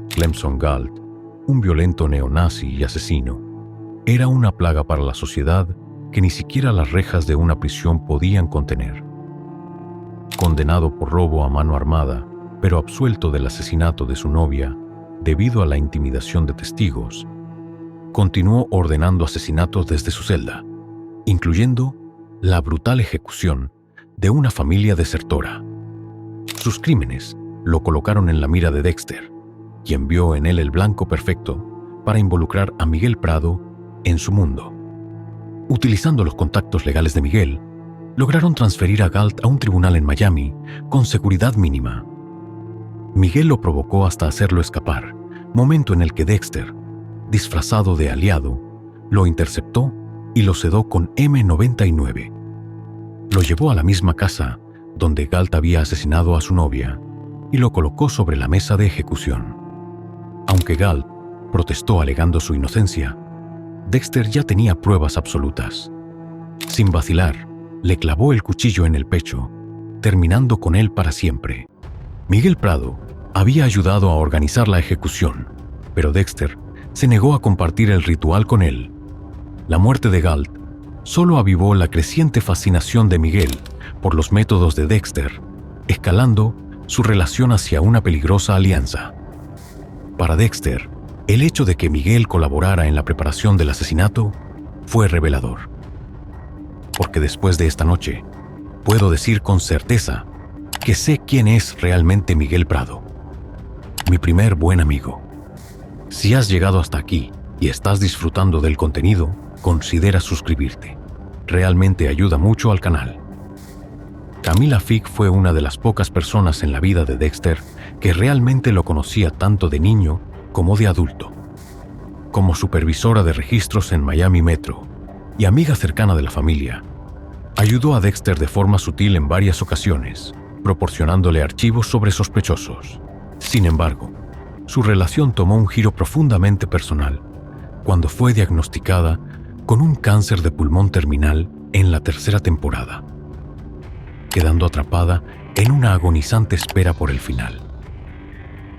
Clemson Galt, un violento neonazi y asesino, era una plaga para la sociedad que ni siquiera las rejas de una prisión podían contener. Condenado por robo a mano armada, pero absuelto del asesinato de su novia debido a la intimidación de testigos, continuó ordenando asesinatos desde su celda, incluyendo la brutal ejecución de una familia desertora. Sus crímenes lo colocaron en la mira de Dexter, quien vio en él el blanco perfecto para involucrar a Miguel Prado en su mundo. Utilizando los contactos legales de Miguel, lograron transferir a Galt a un tribunal en Miami con seguridad mínima. Miguel lo provocó hasta hacerlo escapar, momento en el que Dexter, disfrazado de aliado, lo interceptó y lo sedó con M99. Lo llevó a la misma casa donde Galt había asesinado a su novia y lo colocó sobre la mesa de ejecución. Aunque Galt protestó alegando su inocencia, Dexter ya tenía pruebas absolutas. Sin vacilar, le clavó el cuchillo en el pecho, terminando con él para siempre. Miguel Prado había ayudado a organizar la ejecución, pero Dexter se negó a compartir el ritual con él. La muerte de Galt solo avivó la creciente fascinación de Miguel por los métodos de Dexter, escalando su relación hacia una peligrosa alianza. Para Dexter, el hecho de que Miguel colaborara en la preparación del asesinato fue revelador. Porque después de esta noche, puedo decir con certeza que sé quién es realmente Miguel Prado, mi primer buen amigo. Si has llegado hasta aquí y estás disfrutando del contenido, considera suscribirte. Realmente ayuda mucho al canal. Camila Fick fue una de las pocas personas en la vida de Dexter que realmente lo conocía tanto de niño como de adulto. Como supervisora de registros en Miami Metro y amiga cercana de la familia, ayudó a Dexter de forma sutil en varias ocasiones, proporcionándole archivos sobre sospechosos. Sin embargo, su relación tomó un giro profundamente personal cuando fue diagnosticada con un cáncer de pulmón terminal en la 3ª temporada, quedando atrapada en una agonizante espera por el final.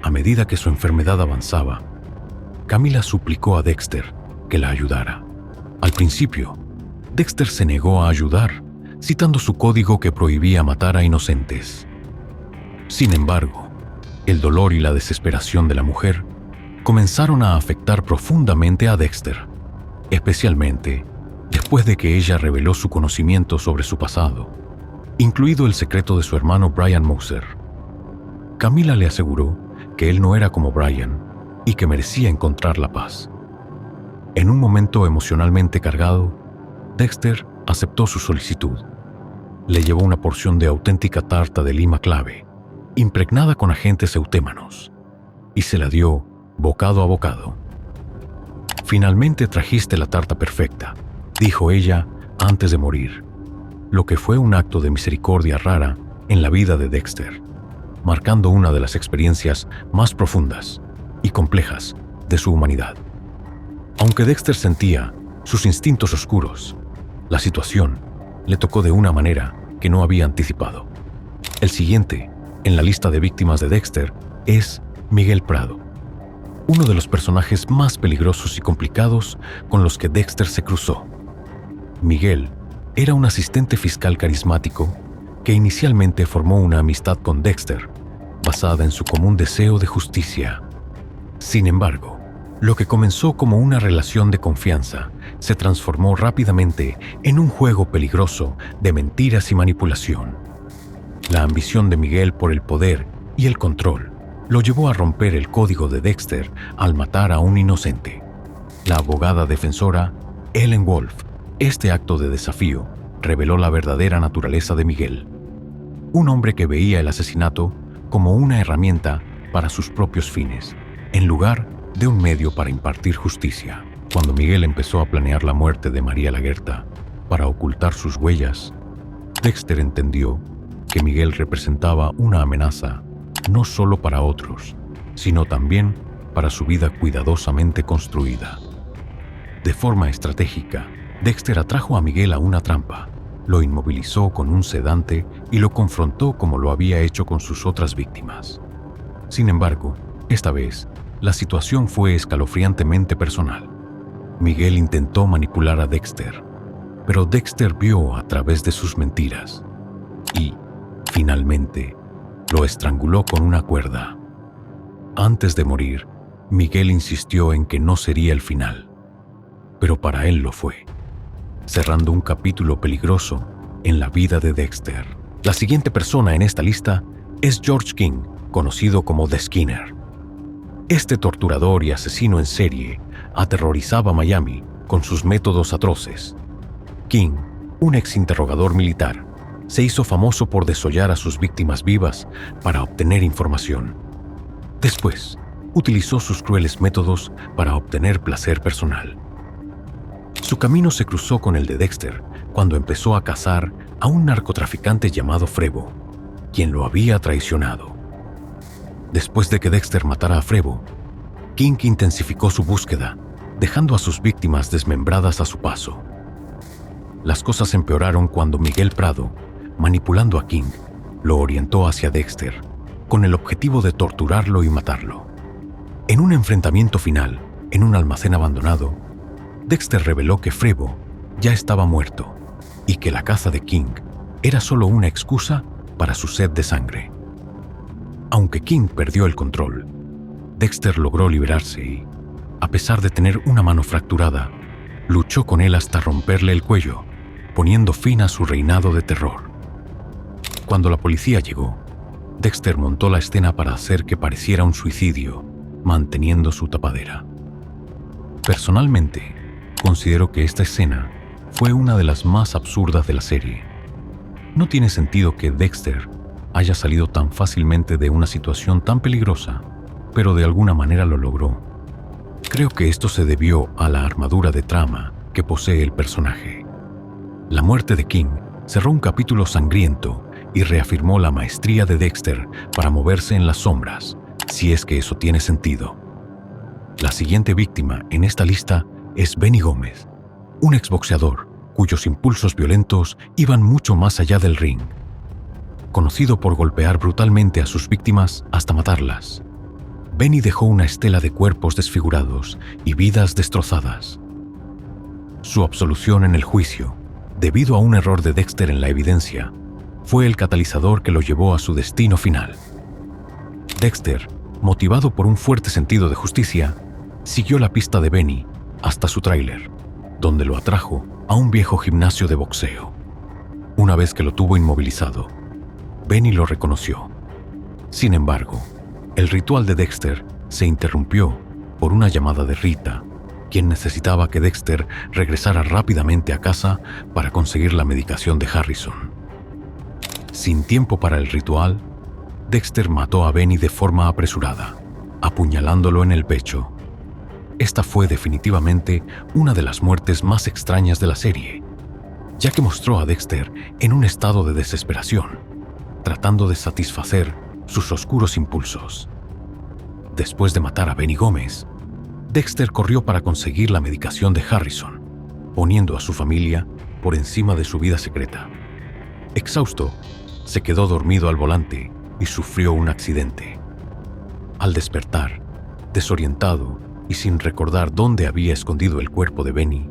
A medida que su enfermedad avanzaba, Camila suplicó a Dexter que la ayudara, Al principio, Dexter se negó a ayudar, citando su código que prohibía matar a inocentes. Sin embargo, el dolor y la desesperación de la mujer comenzaron a afectar profundamente a Dexter, especialmente después de que ella reveló su conocimiento sobre su pasado, incluido el secreto de su hermano Brian Moser. Camila le aseguró que él no era como Brian y que merecía encontrar la paz. En un momento emocionalmente cargado, Dexter aceptó su solicitud. Le llevó una porción de auténtica tarta de lima clave, impregnada con agentes eutémanos, y se la dio bocado a bocado. «Finalmente trajiste la tarta perfecta», dijo ella antes de morir, lo que fue un acto de misericordia rara en la vida de Dexter, marcando una de las experiencias más profundas y complejas de su humanidad. Aunque Dexter sentía sus instintos oscuros, la situación le tocó de una manera que no había anticipado. El siguiente en la lista de víctimas de Dexter es Miguel Prado, uno de los personajes más peligrosos y complicados con los que Dexter se cruzó. Miguel era un asistente fiscal carismático que inicialmente formó una amistad con Dexter, basada en su común deseo de justicia. Sin embargo, lo que comenzó como una relación de confianza se transformó rápidamente en un juego peligroso de mentiras y manipulación. La ambición de Miguel por el poder y el control lo llevó a romper el código de Dexter al matar a un inocente. La abogada defensora Ellen Wolf, este acto de desafío reveló la verdadera naturaleza de Miguel, un hombre que veía el asesinato como una herramienta para sus propios fines, en lugar de un medio para impartir justicia. Cuando Miguel empezó a planear la muerte de María Laguerta para ocultar sus huellas, Dexter entendió que Miguel representaba una amenaza no solo para otros, sino también para su vida cuidadosamente construida. De forma estratégica, Dexter atrajo a Miguel a una trampa, lo inmovilizó con un sedante y lo confrontó como lo había hecho con sus otras víctimas. Sin embargo, esta vez, la situación fue escalofriantemente personal. Miguel intentó manipular a Dexter, pero Dexter vio a través de sus mentiras y, finalmente, lo estranguló con una cuerda. Antes de morir, Miguel insistió en que no sería el final, pero para él lo fue, cerrando un capítulo peligroso en la vida de Dexter. La siguiente persona en esta lista es George King, conocido como The Skinner. Este torturador y asesino en serie aterrorizaba Miami con sus métodos atroces. King, un exinterrogador militar, se hizo famoso por desollar a sus víctimas vivas para obtener información. Después, utilizó sus crueles métodos para obtener placer personal. Su camino se cruzó con el de Dexter cuando empezó a cazar a un narcotraficante llamado Frevo, quien lo había traicionado. Después de que Dexter matara a Frevo, King intensificó su búsqueda, dejando a sus víctimas desmembradas a su paso. Las cosas empeoraron cuando Miguel Prado, manipulando a King, lo orientó hacia Dexter, con el objetivo de torturarlo y matarlo. En un enfrentamiento final, en un almacén abandonado, Dexter reveló que Frevo ya estaba muerto y que la caza de King era solo una excusa para su sed de sangre. Aunque King perdió el control, Dexter logró liberarse y, a pesar de tener una mano fracturada, luchó con él hasta romperle el cuello, poniendo fin a su reinado de terror. Cuando la policía llegó, Dexter montó la escena para hacer que pareciera un suicidio, manteniendo su tapadera. Personalmente, considero que esta escena fue una de las más absurdas de la serie. No tiene sentido que Dexter haya salido tan fácilmente de una situación tan peligrosa, pero de alguna manera lo logró. Creo que esto se debió a la armadura de trama que posee el personaje. La muerte de King cerró un capítulo sangriento y reafirmó la maestría de Dexter para moverse en las sombras, si es que eso tiene sentido. La siguiente víctima en esta lista es Benny Gómez, un exboxeador cuyos impulsos violentos iban mucho más allá del ring. Conocido por golpear brutalmente a sus víctimas hasta matarlas, Benny dejó una estela de cuerpos desfigurados y vidas destrozadas. Su absolución en el juicio, debido a un error de Dexter en la evidencia, fue el catalizador que lo llevó a su destino final. Dexter, motivado por un fuerte sentido de justicia, siguió la pista de Benny hasta su tráiler, donde lo atrajo a un viejo gimnasio de boxeo. Una vez que lo tuvo inmovilizado, Benny lo reconoció. Sin embargo, el ritual de Dexter se interrumpió por una llamada de Rita, quien necesitaba que Dexter regresara rápidamente a casa para conseguir la medicación de Harrison. Sin tiempo para el ritual, Dexter mató a Benny de forma apresurada, apuñalándolo en el pecho. Esta fue definitivamente una de las muertes más extrañas de la serie, ya que mostró a Dexter en un estado de desesperación, tratando de satisfacer sus oscuros impulsos. Después de matar a Benny Gómez, Dexter corrió para conseguir la medicación de Harrison, poniendo a su familia por encima de su vida secreta. Exhausto, se quedó dormido al volante y sufrió un accidente. Al despertar, desorientado y sin recordar dónde había escondido el cuerpo de Benny,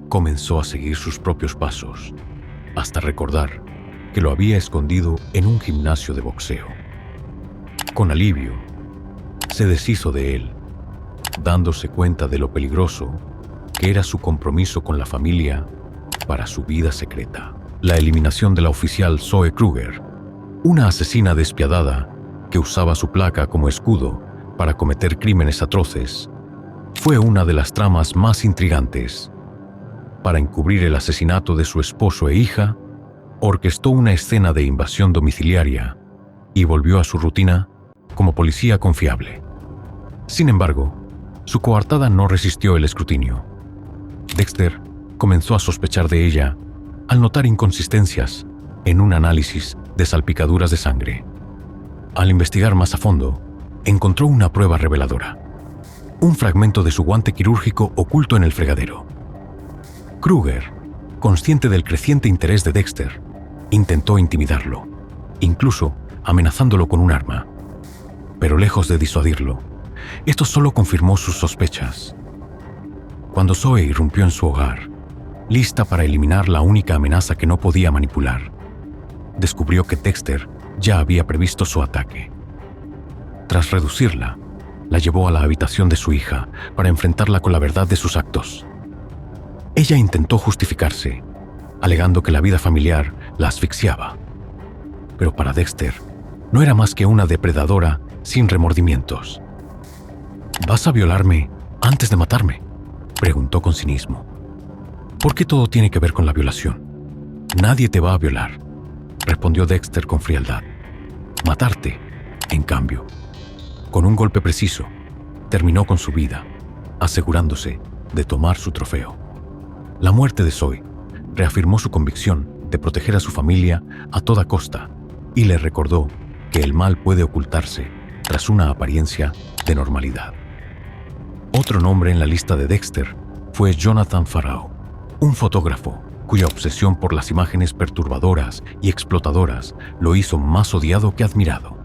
comenzó a seguir sus propios pasos, hasta recordar que lo había escondido en un gimnasio de boxeo. Con alivio, se deshizo de él, dándose cuenta de lo peligroso que era su compromiso con la familia para su vida secreta. La eliminación de la oficial Zoe Kruger, una asesina despiadada que usaba su placa como escudo para cometer crímenes atroces, fue una de las tramas más intrigantes. Para encubrir el asesinato de su esposo e hija, orquestó una escena de invasión domiciliaria y volvió a su rutina como policía confiable. Sin embargo, su coartada no resistió el escrutinio. Dexter comenzó a sospechar de ella al notar inconsistencias en un análisis de salpicaduras de sangre. Al investigar más a fondo, encontró una prueba reveladora: un fragmento de su guante quirúrgico oculto en el fregadero. Kruger, consciente del creciente interés de Dexter, intentó intimidarlo, incluso amenazándolo con un arma. Pero lejos de disuadirlo, esto solo confirmó sus sospechas. Cuando Zoe irrumpió en su hogar, lista para eliminar la única amenaza que no podía manipular, descubrió que Dexter ya había previsto su ataque. Tras reducirla, la llevó a la habitación de su hija para enfrentarla con la verdad de sus actos. Ella intentó justificarse, alegando que la vida familiar la asfixiaba. Pero para Dexter, no era más que una depredadora sin remordimientos. ¿Vas a violarme antes de matarme?, preguntó con cinismo. ¿Por qué todo tiene que ver con la violación? Nadie te va a violar, respondió Dexter con frialdad. Matarte, en cambio, con un golpe preciso, terminó con su vida, asegurándose de tomar su trofeo. La muerte de Zoe reafirmó su convicción de proteger a su familia a toda costa y le recordó que el mal puede ocultarse tras una apariencia de normalidad. Otro nombre en la lista de Dexter fue Jonathan Farrow, un fotógrafo cuya obsesión por las imágenes perturbadoras y explotadoras lo hizo más odiado que admirado.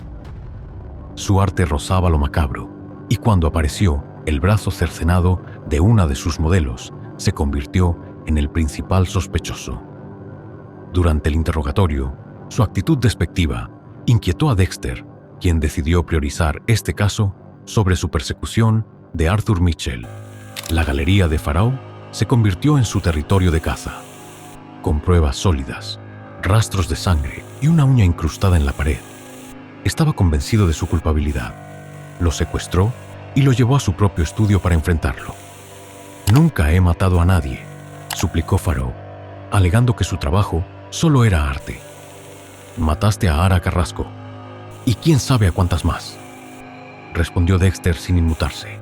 Su arte rozaba lo macabro, y cuando apareció el brazo cercenado de una de sus modelos, se convirtió en el principal sospechoso. Durante el interrogatorio, su actitud despectiva inquietó a Dexter, quien decidió priorizar este caso sobre su persecución de Arthur Mitchell. La galería de Farrow se convirtió en su territorio de caza. Con pruebas sólidas, rastros de sangre y una uña incrustada en la pared, estaba convencido de su culpabilidad. Lo secuestró y lo llevó a su propio estudio para enfrentarlo. «Nunca he matado a nadie», suplicó Farrow, alegando que su trabajo solo era arte. «Mataste a Ara Carrasco, y quién sabe a cuántas más», respondió Dexter sin inmutarse.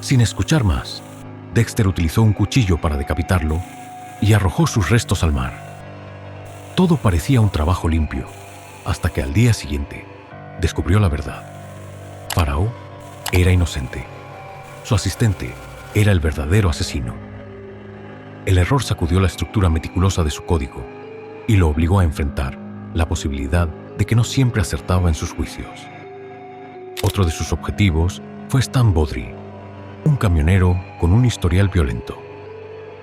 Sin escuchar más, Dexter utilizó un cuchillo para decapitarlo y arrojó sus restos al mar. Todo parecía un trabajo limpio, hasta que al día siguiente descubrió la verdad. Farrow era inocente. Su asistente era el verdadero asesino. El error sacudió la estructura meticulosa de su código y lo obligó a enfrentar la posibilidad de que no siempre acertaba en sus juicios. Otro de sus objetivos fue Stan Bodry, un camionero con un historial violento.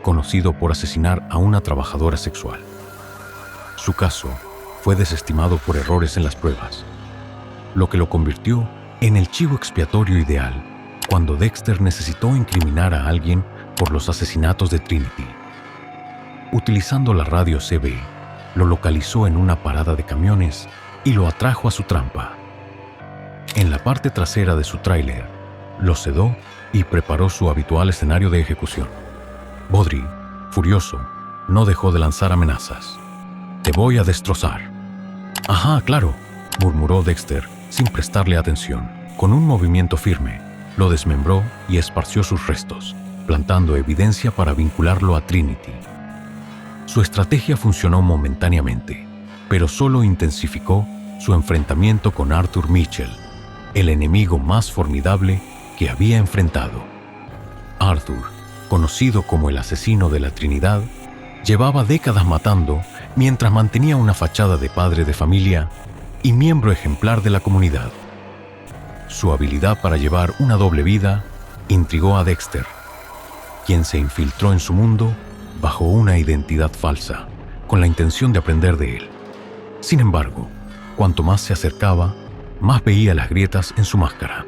conocido por asesinar a una trabajadora sexual. Su caso fue desestimado por errores en las pruebas, lo que lo convirtió en el chivo expiatorio ideal cuando Dexter necesitó incriminar a alguien por los asesinatos de Trinity. Utilizando la radio CB, lo localizó en una parada de camiones y lo atrajo a su trampa. En la parte trasera de su tráiler, lo sedó y preparó su habitual escenario de ejecución. Baudry, furioso, no dejó de lanzar amenazas. «Te voy a destrozar». «Ajá, claro», murmuró Dexter sin prestarle atención. Con un movimiento firme, lo desmembró y esparció sus restos, plantando evidencia para vincularlo a Trinity. Su estrategia funcionó momentáneamente, pero solo intensificó su enfrentamiento con Arthur Mitchell, el enemigo más formidable que había enfrentado. Arthur, conocido como el asesino de la Trinidad, llevaba décadas matando mientras mantenía una fachada de padre de familia y miembro ejemplar de la comunidad. Su habilidad para llevar una doble vida intrigó a Dexter, quien se infiltró en su mundo bajo una identidad falsa, con la intención de aprender de él. Sin embargo, cuanto más se acercaba, más veía las grietas en su máscara.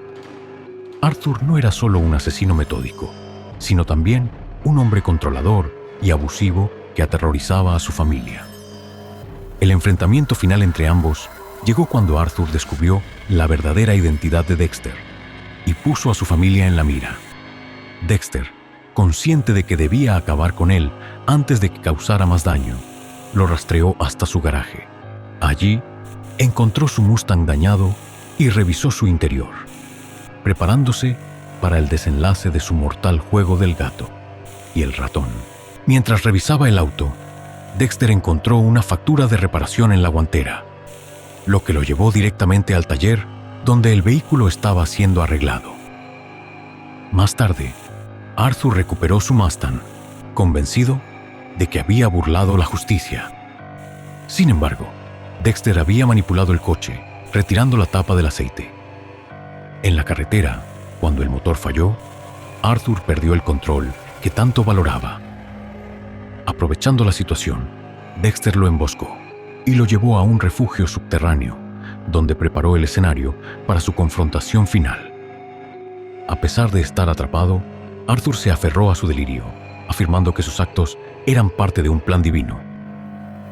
Arthur no era solo un asesino metódico, sino también un hombre controlador y abusivo que aterrorizaba a su familia. El enfrentamiento final entre ambos llegó cuando Arthur descubrió la verdadera identidad de Dexter y puso a su familia en la mira. Dexter, consciente de que debía acabar con él antes de que causara más daño, lo rastreó hasta su garaje. Allí, encontró su Mustang dañado y revisó su interior, preparándose para el desenlace de su mortal juego del gato y el ratón. Mientras revisaba el auto, Dexter encontró una factura de reparación en la guantera, lo que lo llevó directamente al taller donde el vehículo estaba siendo arreglado. Más tarde, Arthur recuperó su Mustang, convencido de que había burlado la justicia. Sin embargo, Dexter había manipulado el coche, retirando la tapa del aceite. En la carretera, cuando el motor falló, Arthur perdió el control que tanto valoraba. Aprovechando la situación, Dexter lo emboscó y lo llevó a un refugio subterráneo, donde preparó el escenario para su confrontación final. A pesar de estar atrapado, Arthur se aferró a su delirio, afirmando que sus actos eran parte de un plan divino.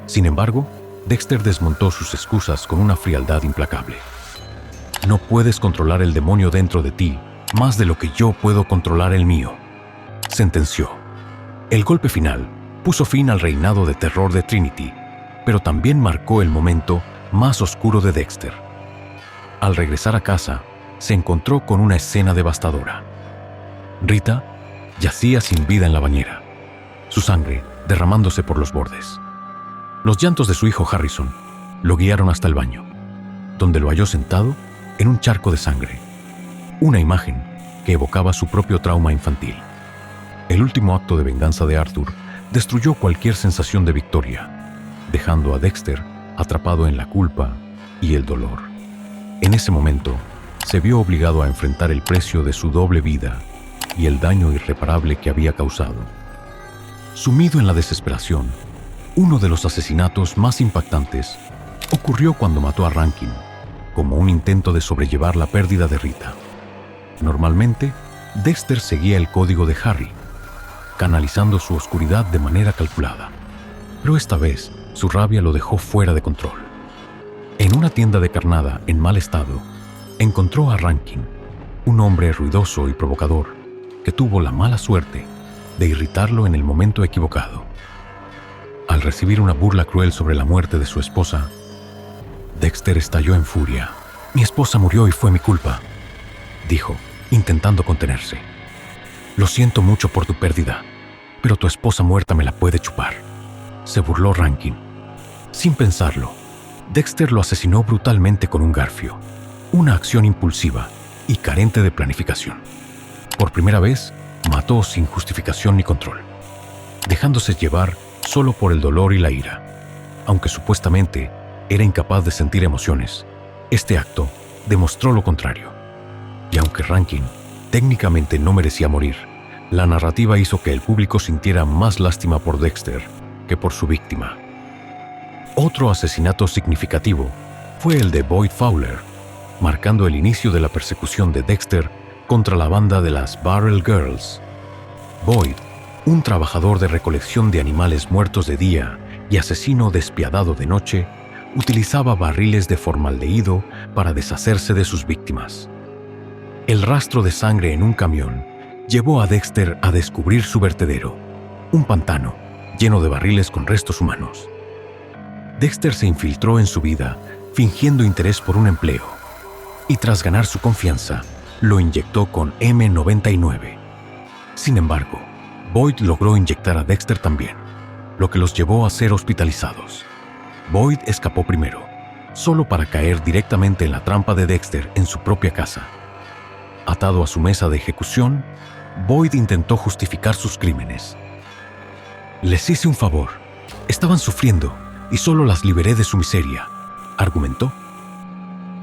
Sin embargo, Dexter desmontó sus excusas con una frialdad implacable. «No puedes controlar el demonio dentro de ti más de lo que yo puedo controlar el mío», sentenció. El golpe final puso fin al reinado de terror de Trinity, pero también marcó el momento más oscuro de Dexter. Al regresar a casa, se encontró con una escena devastadora. Rita yacía sin vida en la bañera, su sangre derramándose por los bordes. Los llantos de su hijo Harrison lo guiaron hasta el baño, donde lo halló sentado en un charco de sangre, una imagen que evocaba su propio trauma infantil. El último acto de venganza de Arthur destruyó cualquier sensación de victoria, dejando a Dexter atrapado en la culpa y el dolor. En ese momento, se vio obligado a enfrentar el precio de su doble vida y el daño irreparable que había causado. Sumido en la desesperación, uno de los asesinatos más impactantes ocurrió cuando mató a Rankin, como un intento de sobrellevar la pérdida de Rita. Normalmente, Dexter seguía el código de Harry, canalizando su oscuridad de manera calculada. Pero esta vez, su rabia lo dejó fuera de control. En una tienda de carnada en mal estado, encontró a Rankin, un hombre ruidoso y provocador que tuvo la mala suerte de irritarlo en el momento equivocado. Al recibir una burla cruel sobre la muerte de su esposa, Dexter estalló en furia. «Mi esposa murió y fue mi culpa», dijo, intentando contenerse. «Lo siento mucho por tu pérdida, pero tu esposa muerta me la puede chupar», se burló Rankin. Sin pensarlo, Dexter lo asesinó brutalmente con un garfio, una acción impulsiva y carente de planificación. Por primera vez, mató sin justificación ni control, dejándose llevar solo por el dolor y la ira. Aunque supuestamente era incapaz de sentir emociones, este acto demostró lo contrario. Y aunque Rankin técnicamente no merecía morir, La narrativa hizo que el público sintiera más lástima por Dexter que por su víctima. Otro asesinato significativo fue el de Boyd Fowler, marcando el inicio de la persecución de Dexter contra la banda de las Barrel Girls. Boyd, un trabajador de recolección de animales muertos de día y asesino despiadado de noche, utilizaba barriles de formaldehído para deshacerse de sus víctimas. El rastro de sangre en un camión llevó a Dexter a descubrir su vertedero, un pantano lleno de barriles con restos humanos. Dexter se infiltró en su vida fingiendo interés por un empleo y tras ganar su confianza, lo inyectó con M99. Sin embargo, Boyd logró inyectar a Dexter también, lo que los llevó a ser hospitalizados. Boyd escapó primero, solo para caer directamente en la trampa de Dexter en su propia casa. Atado a su mesa de ejecución, Boyd intentó justificar sus crímenes. «Les hice un favor. Estaban sufriendo y solo las liberé de su miseria», argumentó.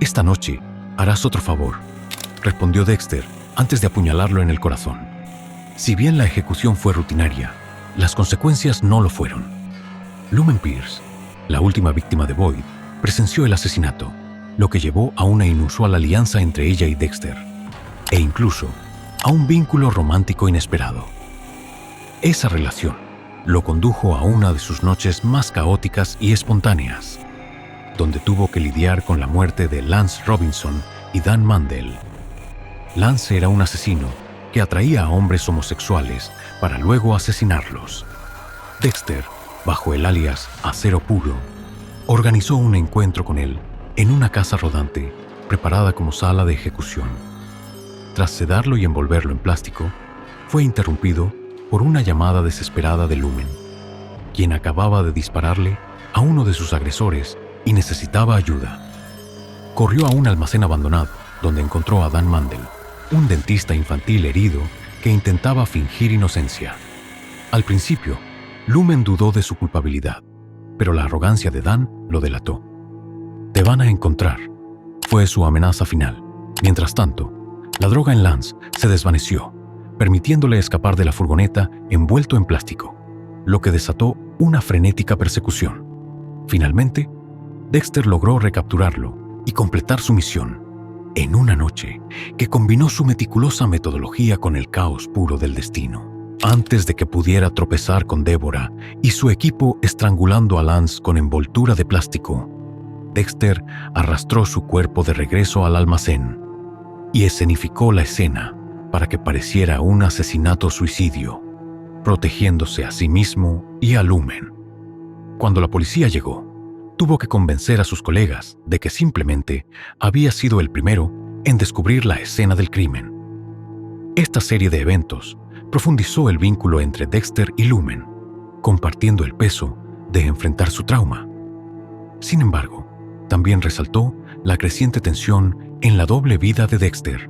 «Esta noche harás otro favor», respondió Dexter antes de apuñalarlo en el corazón. Si bien la ejecución fue rutinaria, las consecuencias no lo fueron. Lumen Pierce, la última víctima de Boyd, presenció el asesinato, lo que llevó a una inusual alianza entre ella y Dexter, e incluso a un vínculo romántico inesperado. Esa relación lo condujo a una de sus noches más caóticas y espontáneas, donde tuvo que lidiar con la muerte de Lance Robinson y Dan Mandel. Lance era un asesino que atraía a hombres homosexuales para luego asesinarlos. Dexter, bajo el alias Acero Puro, organizó un encuentro con él en una casa rodante preparada como sala de ejecución. Tras sedarlo y envolverlo en plástico, fue interrumpido por una llamada desesperada de Lumen, quien acababa de dispararle a uno de sus agresores y necesitaba ayuda. Corrió a un almacén abandonado, donde encontró a Dan Mandel, un dentista infantil herido que intentaba fingir inocencia. Al principio, Lumen dudó de su culpabilidad, pero la arrogancia de Dan lo delató. «Te van a encontrar», fue su amenaza final. Mientras tanto, la droga en Lance se desvaneció, permitiéndole escapar de la furgoneta envuelto en plástico, lo que desató una frenética persecución. Finalmente, Dexter logró recapturarlo y completar su misión en una noche que combinó su meticulosa metodología con el caos puro del destino. Antes de que pudiera tropezar con Débora y su equipo estrangulando a Lance con envoltura de plástico, Dexter arrastró su cuerpo de regreso al almacén y escenificó la escena para que pareciera un asesinato-suicidio, protegiéndose a sí mismo y a Lumen. Cuando la policía llegó, tuvo que convencer a sus colegas de que simplemente había sido el primero en descubrir la escena del crimen. Esta serie de eventos profundizó el vínculo entre Dexter y Lumen, compartiendo el peso de enfrentar su trauma. Sin embargo, también resaltó la creciente tensión en la doble vida de Dexter,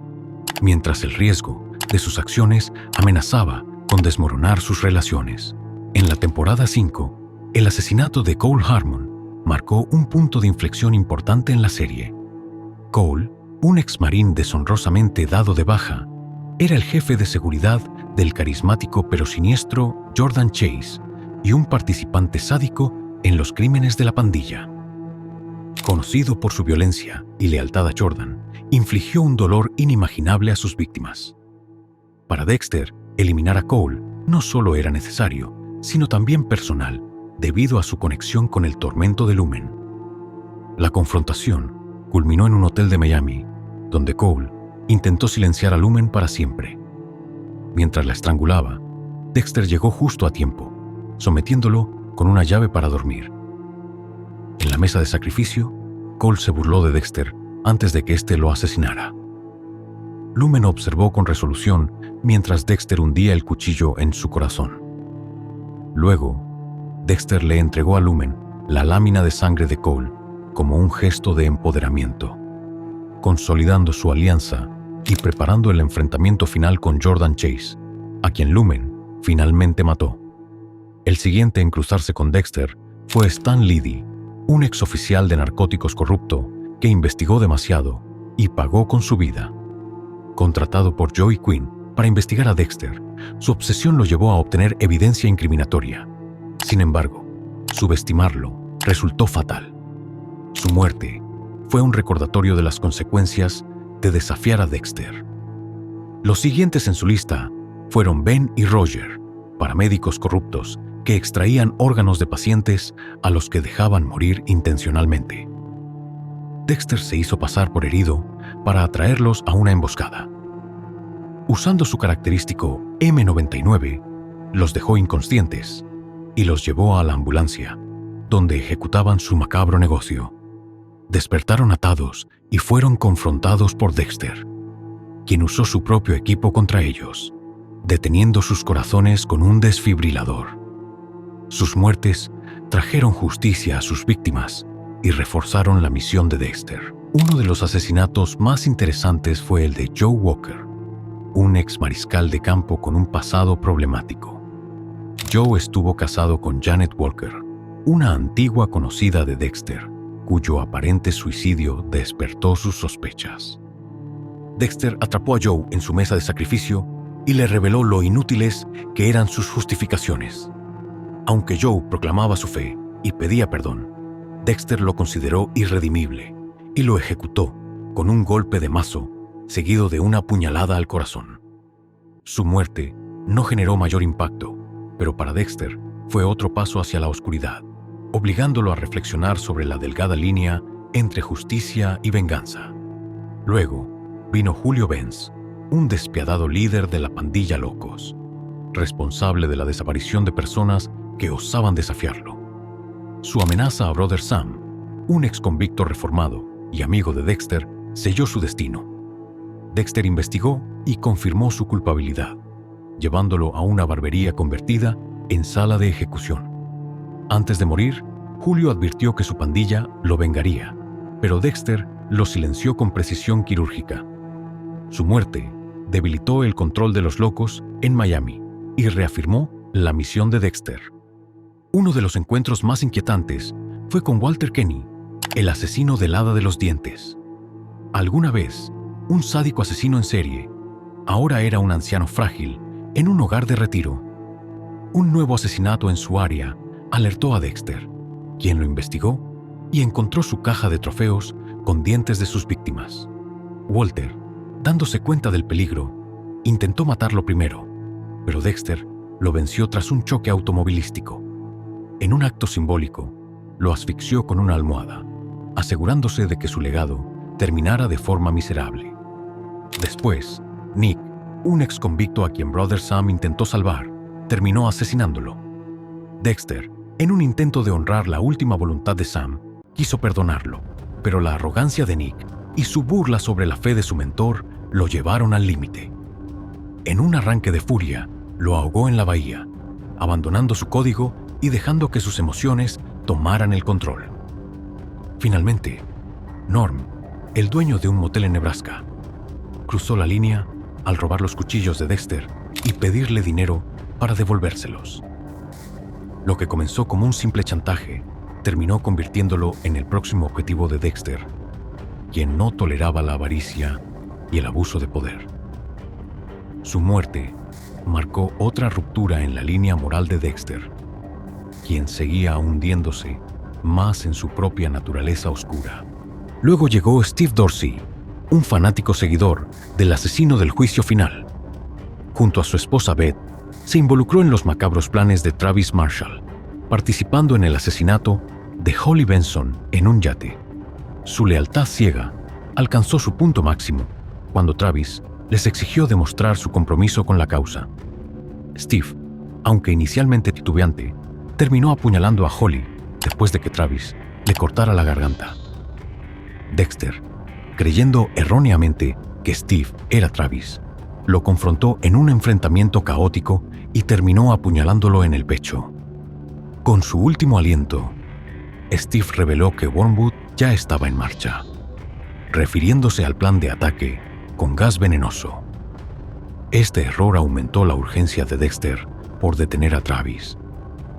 mientras el riesgo de sus acciones amenazaba con desmoronar sus relaciones. En la temporada 5, el asesinato de Cole Harmon marcó un punto de inflexión importante en la serie. Cole, un exmarín deshonrosamente dado de baja, era el jefe de seguridad del carismático pero siniestro Jordan Chase y un participante sádico en los crímenes de la pandilla. Conocido por su violencia y lealtad a Jordan, infligió un dolor inimaginable a sus víctimas. Para Dexter, eliminar a Cole no solo era necesario, sino también personal, debido a su conexión con el tormento de Lumen. La confrontación culminó en un hotel de Miami, donde Cole intentó silenciar a Lumen para siempre. Mientras la estrangulaba, Dexter llegó justo a tiempo, sometiéndolo con una llave para dormir. En la mesa de sacrificio, Cole se burló de Dexter antes de que éste lo asesinara. Lumen observó con resolución mientras Dexter hundía el cuchillo en su corazón. Luego, Dexter le entregó a Lumen la lámina de sangre de Cole como un gesto de empoderamiento, consolidando su alianza y preparando el enfrentamiento final con Jordan Chase, a quien Lumen finalmente mató. El siguiente en cruzarse con Dexter fue Stan Liddy, un exoficial de narcóticos corrupto que investigó demasiado y pagó con su vida. Contratado por Joey Quinn para investigar a Dexter, su obsesión lo llevó a obtener evidencia incriminatoria. Sin embargo, subestimarlo resultó fatal. Su muerte fue un recordatorio de las consecuencias de desafiar a Dexter. Los siguientes en su lista fueron Ben y Roger, paramédicos corruptos que extraían órganos de pacientes a los que dejaban morir intencionalmente. Dexter se hizo pasar por herido para atraerlos a una emboscada. Usando su característico M99, los dejó inconscientes y los llevó a la ambulancia, donde ejecutaban su macabro negocio. Despertaron atados y fueron confrontados por Dexter, quien usó su propio equipo contra ellos, deteniendo sus corazones con un desfibrilador. Sus muertes trajeron justicia a sus víctimas y reforzaron la misión de Dexter. Uno de los asesinatos más interesantes fue el de Joe Walker, un ex mariscal de campo con un pasado problemático. Joe estuvo casado con Janet Walker, una antigua conocida de Dexter, cuyo aparente suicidio despertó sus sospechas. Dexter atrapó a Joe en su mesa de sacrificio y le reveló lo inútiles que eran sus justificaciones. Aunque Joe proclamaba su fe y pedía perdón, Dexter lo consideró irredimible y lo ejecutó con un golpe de mazo seguido de una puñalada al corazón. Su muerte no generó mayor impacto, pero para Dexter fue otro paso hacia la oscuridad, obligándolo a reflexionar sobre la delgada línea entre justicia y venganza. Luego vino Julio Benz, un despiadado líder de la pandilla Locos, responsable de la desaparición de personas que osaban desafiarlo. Su amenaza a Brother Sam, un exconvicto reformado y amigo de Dexter, selló su destino. Dexter investigó y confirmó su culpabilidad, llevándolo a una barbería convertida en sala de ejecución. Antes de morir, Julio advirtió que su pandilla lo vengaría, pero Dexter lo silenció con precisión quirúrgica. Su muerte debilitó el control de los Locos en Miami y reafirmó la misión de Dexter. Uno de los encuentros más inquietantes fue con Walter Kenny, el asesino del hada de los dientes. Alguna vez, un sádico asesino en serie, ahora era un anciano frágil en un hogar de retiro. Un nuevo asesinato en su área alertó a Dexter, quien lo investigó y encontró su caja de trofeos con dientes de sus víctimas. Walter, dándose cuenta del peligro, intentó matarlo primero, pero Dexter lo venció tras un choque automovilístico. En un acto simbólico, lo asfixió con una almohada, asegurándose de que su legado terminara de forma miserable. Después, Nick, un exconvicto a quien Brother Sam intentó salvar, terminó asesinándolo. Dexter, en un intento de honrar la última voluntad de Sam, quiso perdonarlo, pero la arrogancia de Nick y su burla sobre la fe de su mentor lo llevaron al límite. En un arranque de furia, lo ahogó en la bahía, abandonando su código y dejando que sus emociones tomaran el control. Finalmente, Norm, el dueño de un motel en Nebraska, cruzó la línea al robar los cuchillos de Dexter y pedirle dinero para devolvérselos. Lo que comenzó como un simple chantaje terminó convirtiéndolo en el próximo objetivo de Dexter, quien no toleraba la avaricia y el abuso de poder. Su muerte marcó otra ruptura en la línea moral de Dexter, quien seguía hundiéndose más en su propia naturaleza oscura. Luego llegó Steve Dorsey, un fanático seguidor del asesino del juicio final. Junto a su esposa Beth, se involucró en los macabros planes de Travis Marshall, participando en el asesinato de Holly Benson en un yate. Su lealtad ciega alcanzó su punto máximo cuando Travis les exigió demostrar su compromiso con la causa. Steve, aunque inicialmente titubeante, terminó apuñalando a Holly después de que Travis le cortara la garganta. Dexter, creyendo erróneamente que Steve era Travis, lo confrontó en un enfrentamiento caótico y terminó apuñalándolo en el pecho. Con su último aliento, Steve reveló que Wormwood ya estaba en marcha, refiriéndose al plan de ataque con gas venenoso. Este error aumentó la urgencia de Dexter por detener a Travis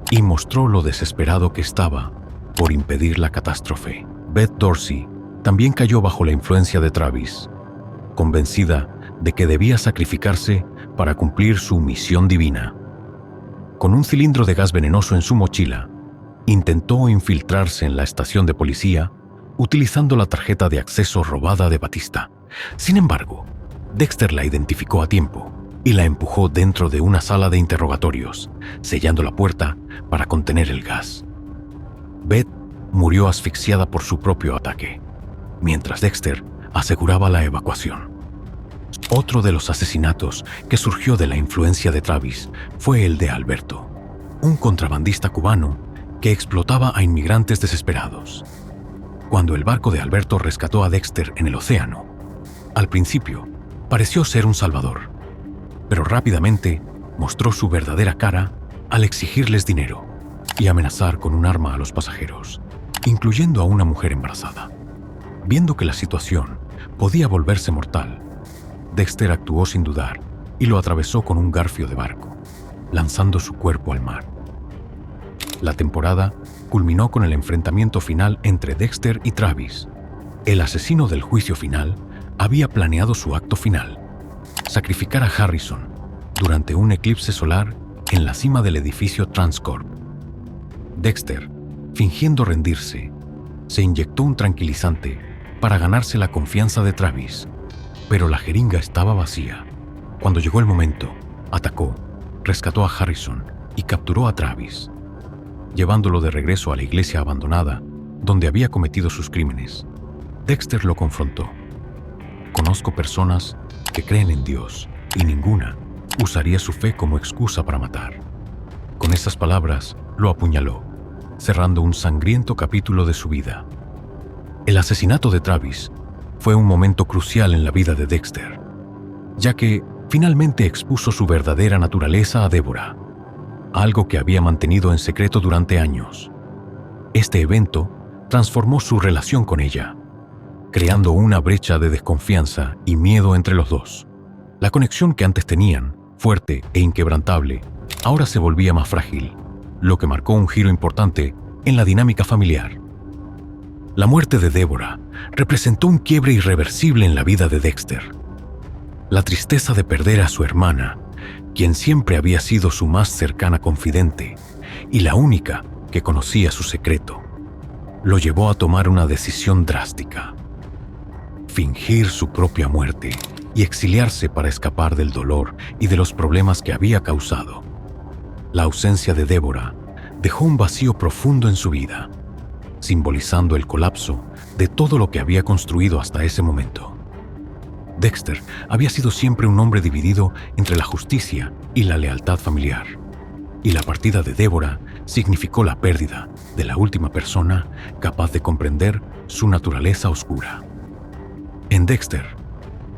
y mostró lo desesperado que estaba por impedir la catástrofe. Beth Dorsey también cayó bajo la influencia de Travis, convencida de que debía sacrificarse para cumplir su misión divina. Con un cilindro de gas venenoso en su mochila, intentó infiltrarse en la estación de policía utilizando la tarjeta de acceso robada de Batista. Sin embargo, Dexter la identificó a tiempo y la empujó dentro de una sala de interrogatorios, sellando la puerta para contener el gas. Beth murió asfixiada por su propio ataque, mientras Dexter aseguraba la evacuación. Otro de los asesinatos que surgió de la influencia de Travis fue el de Alberto, un contrabandista cubano que explotaba a inmigrantes desesperados. Cuando el barco de Alberto rescató a Dexter en el océano, al principio pareció ser un salvador, pero rápidamente mostró su verdadera cara al exigirles dinero y amenazar con un arma a los pasajeros, incluyendo a una mujer embarazada. Viendo que la situación podía volverse mortal, Dexter actuó sin dudar y lo atravesó con un garfio de barco, lanzando su cuerpo al mar. La temporada culminó con el enfrentamiento final entre Dexter y Travis. El asesino del juicio final había planeado su acto final: sacrificar a Harrison durante un eclipse solar en la cima del edificio Transcorp. Dexter, fingiendo rendirse, se inyectó un tranquilizante para ganarse la confianza de Travis, pero la jeringa estaba vacía. Cuando llegó el momento, atacó, rescató a Harrison y capturó a Travis, llevándolo de regreso a la iglesia abandonada donde había cometido sus crímenes. Dexter lo confrontó. Conozco personas que creen en Dios y ninguna usaría su fe como excusa para matar. Con esas palabras, lo apuñaló, cerrando un sangriento capítulo de su vida. El asesinato de Travis fue un momento crucial en la vida de Dexter, ya que finalmente expuso su verdadera naturaleza a Deborah, algo que había mantenido en secreto durante años. Este evento transformó su relación con ella, creando una brecha de desconfianza y miedo entre los dos. La conexión que antes tenían, fuerte e inquebrantable, ahora se volvía más frágil, lo que marcó un giro importante en la dinámica familiar. La muerte de Deborah representó un quiebre irreversible en la vida de Dexter. La tristeza de perder a su hermana, quien siempre había sido su más cercana confidente y la única que conocía su secreto, lo llevó a tomar una decisión drástica: fingir su propia muerte y exiliarse para escapar del dolor y de los problemas que había causado. La ausencia de Deborah dejó un vacío profundo en su vida, simbolizando el colapso de todo lo que había construido hasta ese momento. Dexter había sido siempre un hombre dividido entre la justicia y la lealtad familiar, y la partida de Deborah significó la pérdida de la última persona capaz de comprender su naturaleza oscura. En Dexter,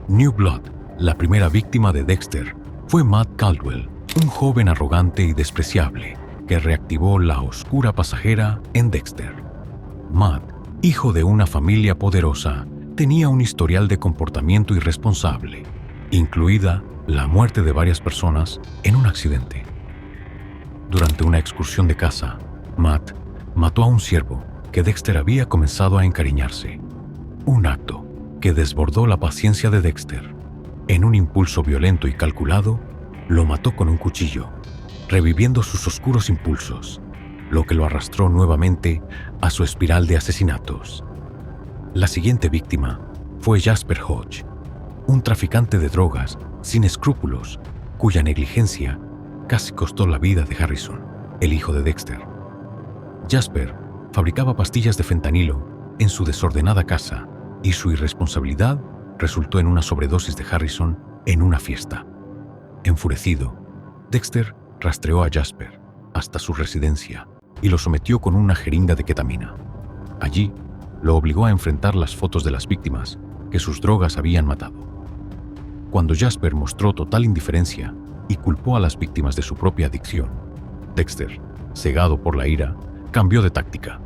New Blood, la primera víctima de Dexter fue Matt Caldwell, un joven arrogante y despreciable que reactivó la oscura pasajera en Dexter. Matt, hijo de una familia poderosa, tenía un historial de comportamiento irresponsable, incluida la muerte de varias personas en un accidente. Durante una excursión de caza, Matt mató a un ciervo que Dexter había comenzado a encariñarse, un acto que desbordó la paciencia de Dexter. En un impulso violento y calculado, lo mató con un cuchillo, reviviendo sus oscuros impulsos, lo que lo arrastró nuevamente a su espiral de asesinatos. La siguiente víctima fue Jasper Hodge, un traficante de drogas sin escrúpulos, cuya negligencia casi costó la vida de Harrison, el hijo de Dexter. Jasper fabricaba pastillas de fentanilo en su desordenada casa y su irresponsabilidad resultó en una sobredosis de Harrison en una fiesta. Enfurecido, Dexter rastreó a Jasper hasta su residencia y lo sometió con una jeringa de ketamina. Allí, lo obligó a enfrentar las fotos de las víctimas que sus drogas habían matado. Cuando Jasper mostró total indiferencia y culpó a las víctimas de su propia adicción, Dexter, cegado por la ira, cambió de táctica.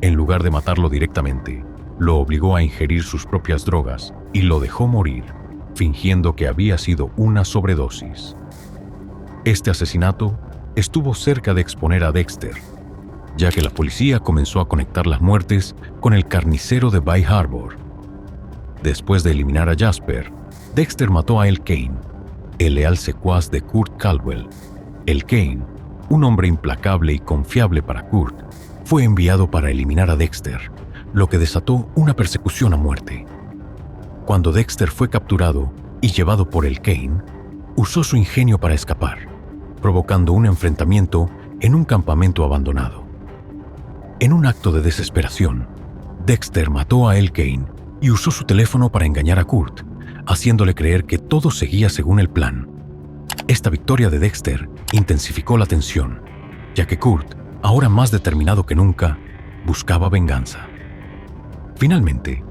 En lugar de matarlo directamente, lo obligó a ingerir sus propias drogas y lo dejó morir, fingiendo que había sido una sobredosis. Este asesinato estuvo cerca de exponer a Dexter, ya que la policía comenzó a conectar las muertes con el carnicero de Bay Harbor. Después de eliminar a Jasper, Dexter mató a Elle Kane, el leal secuaz de Kurt Caldwell, el Kane, un hombre implacable y confiable para Kurt, fue enviado para eliminar a Dexter, lo que desató una persecución a muerte. Cuando Dexter fue capturado y llevado por el Kane, usó su ingenio para escapar, provocando un enfrentamiento en un campamento abandonado. En un acto de desesperación, Dexter mató a El Kane y usó su teléfono para engañar a Kurt, haciéndole creer que todo seguía según el plan. Esta victoria de Dexter intensificó la tensión, ya que Kurt, ahora más determinado que nunca, buscaba venganza. Finalmente,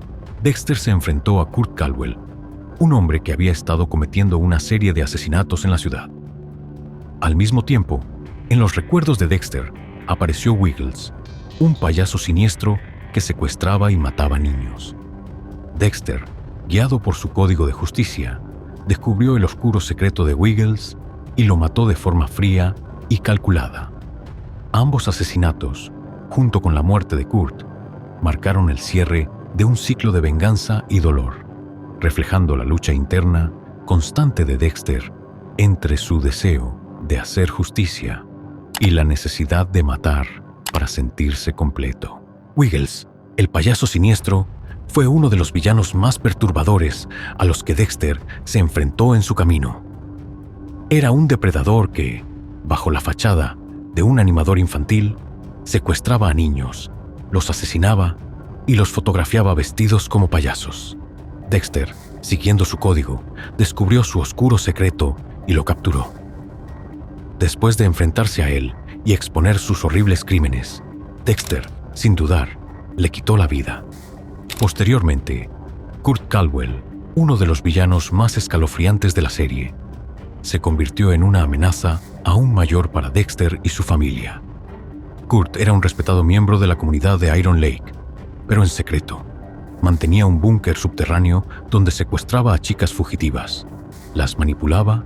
Dexter se enfrentó a Kurt Caldwell, un hombre que había estado cometiendo una serie de asesinatos en la ciudad. Al mismo tiempo, en los recuerdos de Dexter apareció Wiggles, un payaso siniestro que secuestraba y mataba niños. Dexter, guiado por su código de justicia, descubrió el oscuro secreto de Wiggles y lo mató de forma fría y calculada. Ambos asesinatos, junto con la muerte de Kurt, marcaron el cierre de un ciclo de venganza y dolor, reflejando la lucha interna constante de Dexter entre su deseo de hacer justicia y la necesidad de matar para sentirse completo. Wiggles, el payaso siniestro, fue uno de los villanos más perturbadores a los que Dexter se enfrentó en su camino. Era un depredador que, bajo la fachada de un animador infantil, secuestraba a niños, los asesinaba y los fotografiaba vestidos como payasos. Dexter, siguiendo su código, descubrió su oscuro secreto y lo capturó. Después de enfrentarse a él y exponer sus horribles crímenes, Dexter, sin dudar, le quitó la vida. Posteriormente, Kurt Caldwell, uno de los villanos más escalofriantes de la serie, se convirtió en una amenaza aún mayor para Dexter y su familia. Kurt era un respetado miembro de la comunidad de Iron Lake, pero en secreto. Mantenía un búnker subterráneo donde secuestraba a chicas fugitivas, las manipulaba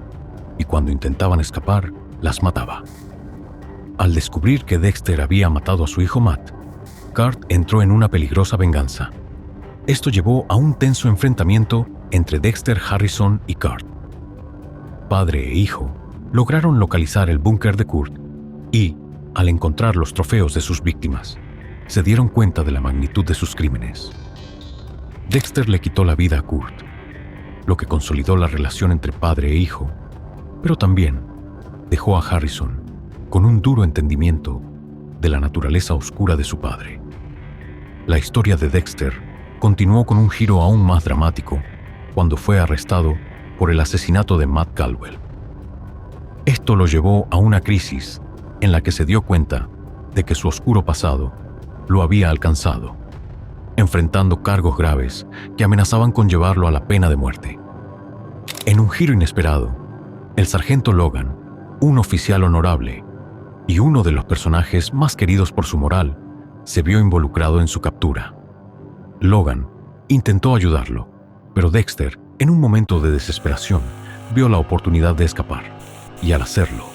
y cuando intentaban escapar, las mataba. Al descubrir que Dexter había matado a su hijo Matt, Kurt entró en una peligrosa venganza. Esto llevó a un tenso enfrentamiento entre Dexter Harrison y Kurt. Padre e hijo lograron localizar el búnker de Kurt y, al encontrar los trofeos de sus víctimas, se dieron cuenta de la magnitud de sus crímenes. Dexter le quitó la vida a Kurt, lo que consolidó la relación entre padre e hijo, pero también dejó a Harrison con un duro entendimiento de la naturaleza oscura de su padre. La historia de Dexter continuó con un giro aún más dramático cuando fue arrestado por el asesinato de Matt Caldwell. Esto lo llevó a una crisis en la que se dio cuenta de que su oscuro pasado lo había alcanzado, enfrentando cargos graves que amenazaban con llevarlo a la pena de muerte. En un giro inesperado, el sargento Logan, un oficial honorable y uno de los personajes más queridos por su moral, se vio involucrado en su captura. Logan intentó ayudarlo, pero Dexter, en un momento de desesperación, vio la oportunidad de escapar y al hacerlo,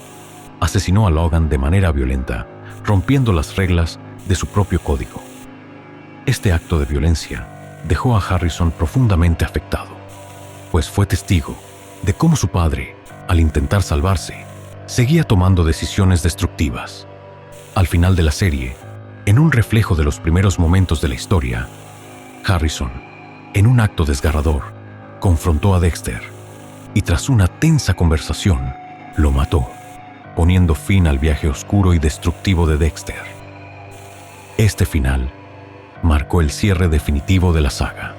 asesinó a Logan de manera violenta, rompiendo las reglas de su propio código. Este acto de violencia dejó a Harrison profundamente afectado, pues fue testigo de cómo su padre, al intentar salvarse, seguía tomando decisiones destructivas. Al final de la serie, en un reflejo de los primeros momentos de la historia, Harrison, en un acto desgarrador, confrontó a Dexter y tras una tensa conversación, lo mató, poniendo fin al viaje oscuro y destructivo de Dexter. Este final marcó el cierre definitivo de la saga.